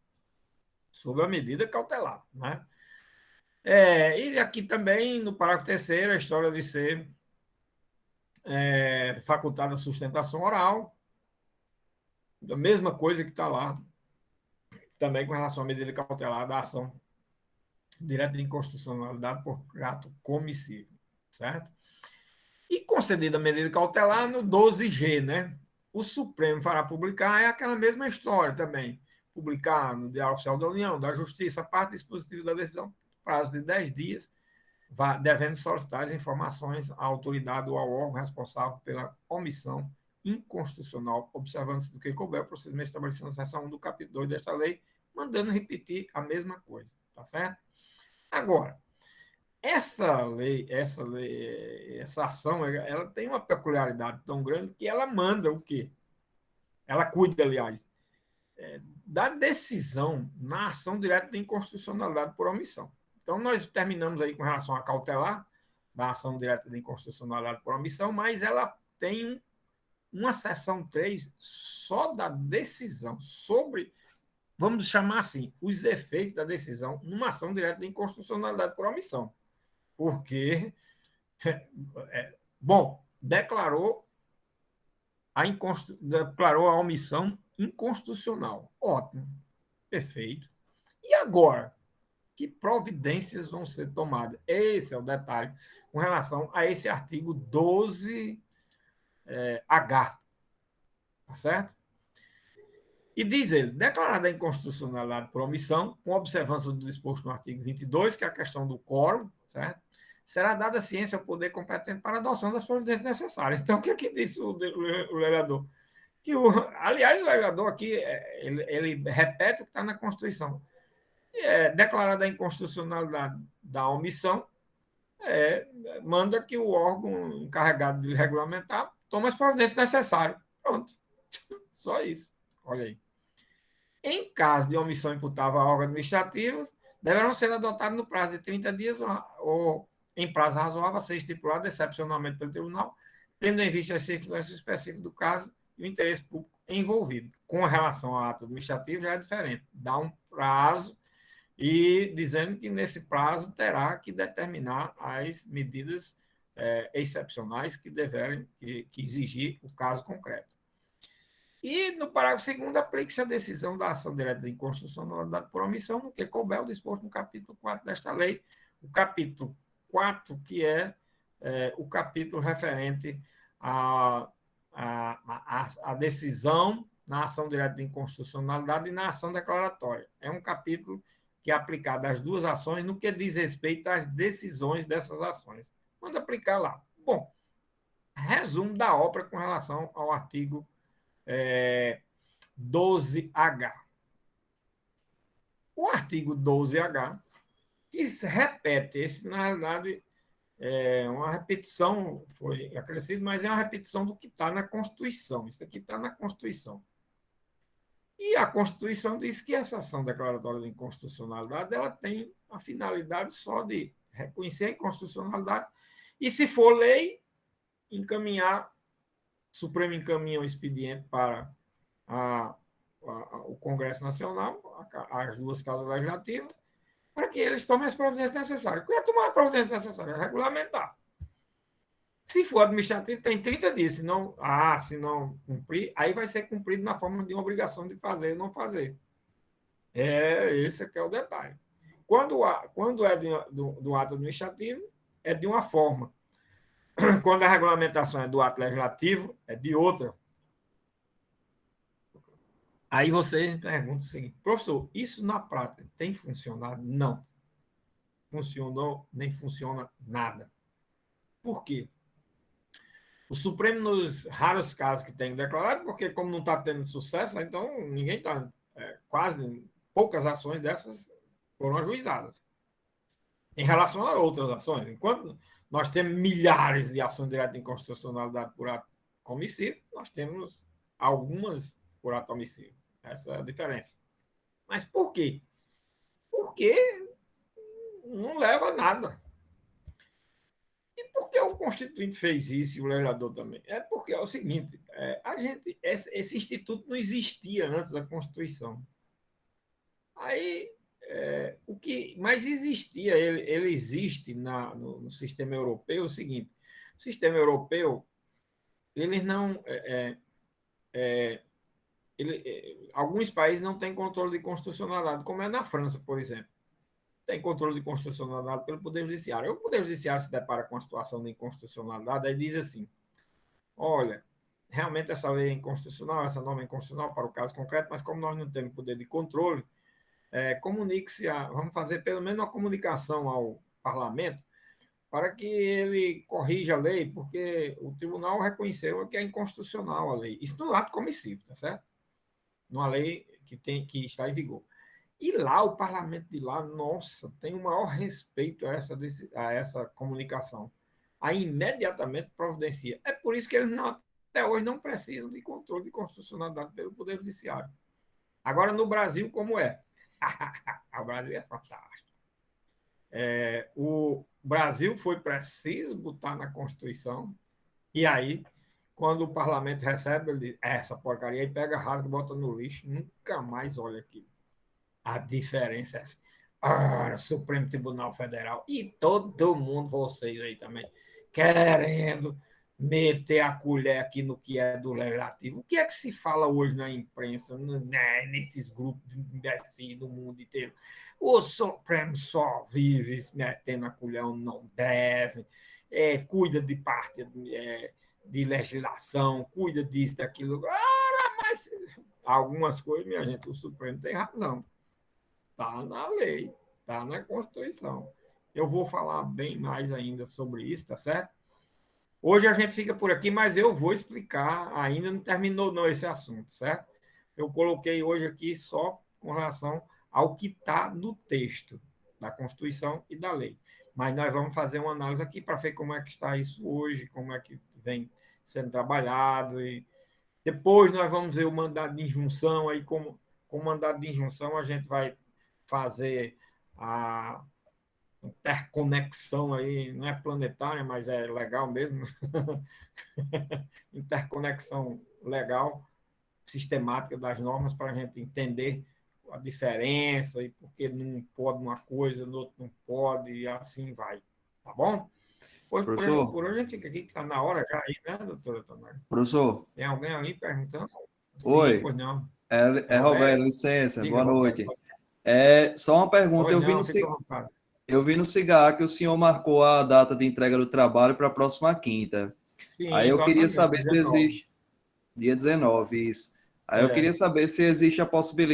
sob a medida cautelar, né? E aqui também, no parágrafo 3º, a história de ser facultada a sustentação oral, a mesma coisa que está lá, também com relação à medida cautelar da ação direta de inconstitucionalidade por ato comissivo, certo? E concedida a medida cautelar no 12G, né? O Supremo fará publicar, é aquela mesma história também. Publicar no Diário Oficial da União, da Justiça, a parte dispositiva da decisão, prazo de 10 dias, devendo solicitar as informações à autoridade ou ao órgão responsável pela omissão inconstitucional, observando-se do que couber o procedimento estabelecido na seção 1 do capítulo 2 desta lei, mandando repetir a mesma coisa, tá certo? Agora, essa ação, ela tem uma peculiaridade tão grande que ela manda o quê? Ela cuida, aliás, da decisão na ação direta de inconstitucionalidade por omissão. Então, nós terminamos aí com relação a cautelar da ação direta de inconstitucionalidade por omissão, mas ela tem uma seção 3 só da decisão sobre, vamos chamar assim, os efeitos da decisão numa ação direta de inconstitucionalidade por omissão. Porque, declarou a omissão inconstitucional. Ótimo, perfeito. E agora? Que providências vão ser tomadas? Esse é o detalhe com relação a esse artigo 12H. Tá certo? E diz ele, declarada a inconstitucionalidade por omissão, com observância do disposto no artigo 22, que é a questão do quórum, certo? Será dada ciência ao poder competente para a adoção das providências necessárias. Então, o que é que disse o legislador? Aliás, o legislador aqui, ele repete o que está na Constituição. Declarada a inconstitucionalidade da omissão, manda que o órgão encarregado de regulamentar tome as providências necessárias. Pronto. Só isso. Olha aí. Em caso de omissão imputável a órgão administrativo, deverão ser adotados no prazo de 30 dias ou em prazo razoável a ser estipulado excepcionalmente pelo tribunal, tendo em vista as circunstâncias específicas do caso e o interesse público envolvido. Com relação ao ato administrativo, já é diferente. Dá um prazo e dizendo que nesse prazo terá que determinar as medidas excepcionais que deverem que exigir o caso concreto. E no parágrafo 2º, aplica-se a decisão da ação direta de inconstitucionalidade por omissão, no que couber o disposto no capítulo 4 desta lei. O capítulo 4, que é o capítulo referente à decisão na ação direta de inconstitucionalidade e na ação declaratória. É um capítulo que é aplicado às duas ações no que diz respeito às decisões dessas ações. Manda aplicar lá. Bom, resumo da obra com relação ao artigo 12H. O artigo 12H, que repete, na realidade, uma repetição, foi acrescido, mas é uma repetição do que está na Constituição. Isso aqui está na Constituição. E a Constituição diz que essa ação declaratória de inconstitucionalidade ela tem a finalidade só de reconhecer a inconstitucionalidade e, se for lei, encaminhar, o Supremo encaminha o expediente para o Congresso Nacional, as duas casas legislativas, para que eles tomem as providências necessárias. O que é tomar a providência necessária? Regulamentar. Se for administrativo, tem 30 dias. Se não cumprir, aí vai ser cumprido na forma de uma obrigação de fazer ou não fazer. Esse aqui é o detalhe. Quando é do ato administrativo, é de uma forma. Quando a regulamentação é do ato legislativo, é de outra. Aí você pergunta o seguinte, professor, isso na prática tem funcionado? Não. Funcionou, nem funciona nada. Por quê? O Supremo, nos raros casos que tem declarado, porque como não está tendo sucesso, então ninguém está, quase poucas ações dessas foram ajuizadas. Em relação a outras ações, enquanto nós temos milhares de ações diretas de inconstitucionalidade por ato comissivo, nós temos algumas por ato omissivo. Essa é a diferença. Mas por quê? Porque não leva a nada. E por que o Constituinte fez isso e o legislador também? É porque é o seguinte, esse instituto não existia antes da Constituição. Aí, o que mais existia, ele existe no sistema europeu, é o seguinte, o sistema europeu, eles não... alguns países não têm controle de constitucionalidade, como é na França, por exemplo. Tem controle de constitucionalidade pelo Poder Judiciário. O Poder Judiciário se depara com a situação de inconstitucionalidade, aí diz assim, olha, realmente essa lei é inconstitucional, essa norma é inconstitucional para o caso concreto, mas como nós não temos poder de controle, comunique-se, vamos fazer pelo menos uma comunicação ao parlamento para que ele corrija a lei, porque o tribunal reconheceu que é inconstitucional a lei. Isso no ato comissivo, tá certo? Numa lei que está em vigor. E lá, o parlamento de lá, nossa, tem o maior respeito a essa comunicação. Aí, imediatamente, providencia. É por isso que eles até hoje não precisam de controle de constitucionalidade pelo Poder Judiciário. Agora, no Brasil, como é? O Brasil é fantástico. O Brasil foi preciso botar na Constituição, e aí, quando o parlamento recebe, ele diz, essa porcaria, aí pega, rasga e bota no lixo, nunca mais olha aquilo. A diferença é essa. Supremo Tribunal Federal e todo mundo, vocês aí também, querendo meter a colher aqui no que é do legislativo. O que é que se fala hoje na imprensa, nesses grupos de imbecis do mundo inteiro? O Supremo só vive metendo a colher onde não deve, cuida de parte de legislação, cuida disso, daquilo. Mas algumas coisas, minha gente, o Supremo tem razão. Está na lei, está na Constituição. Eu vou falar bem mais ainda sobre isso, tá certo? Hoje a gente fica por aqui, mas eu vou explicar, ainda não terminou não esse assunto, certo? Eu coloquei hoje aqui só com relação ao que está no texto da Constituição e da lei. Mas nós vamos fazer uma análise aqui para ver como é que está isso hoje, como é que vem sendo trabalhado. E depois nós vamos ver o mandado de injunção, aí com o mandado de injunção a gente vai fazer a interconexão aí, não é planetária, mas é legal mesmo. Interconexão legal, sistemática das normas para a gente entender a diferença e por que não pode uma coisa, no outro não pode, e assim vai. Tá bom? Pois, por hoje a gente fica aqui, que está na hora já aí, né, doutora Tamara? Professor. Tem alguém aí perguntando? Oi. Sim, pois não. Roberto, licença, Diga, boa noite. Roberto. Só uma pergunta, eu vi no Cigar que o senhor marcou a data de entrega do trabalho para a próxima quinta. Sim, aí eu queria saber 19. se existe... Dia 19, isso. Aí eu queria saber se existe a possibilidade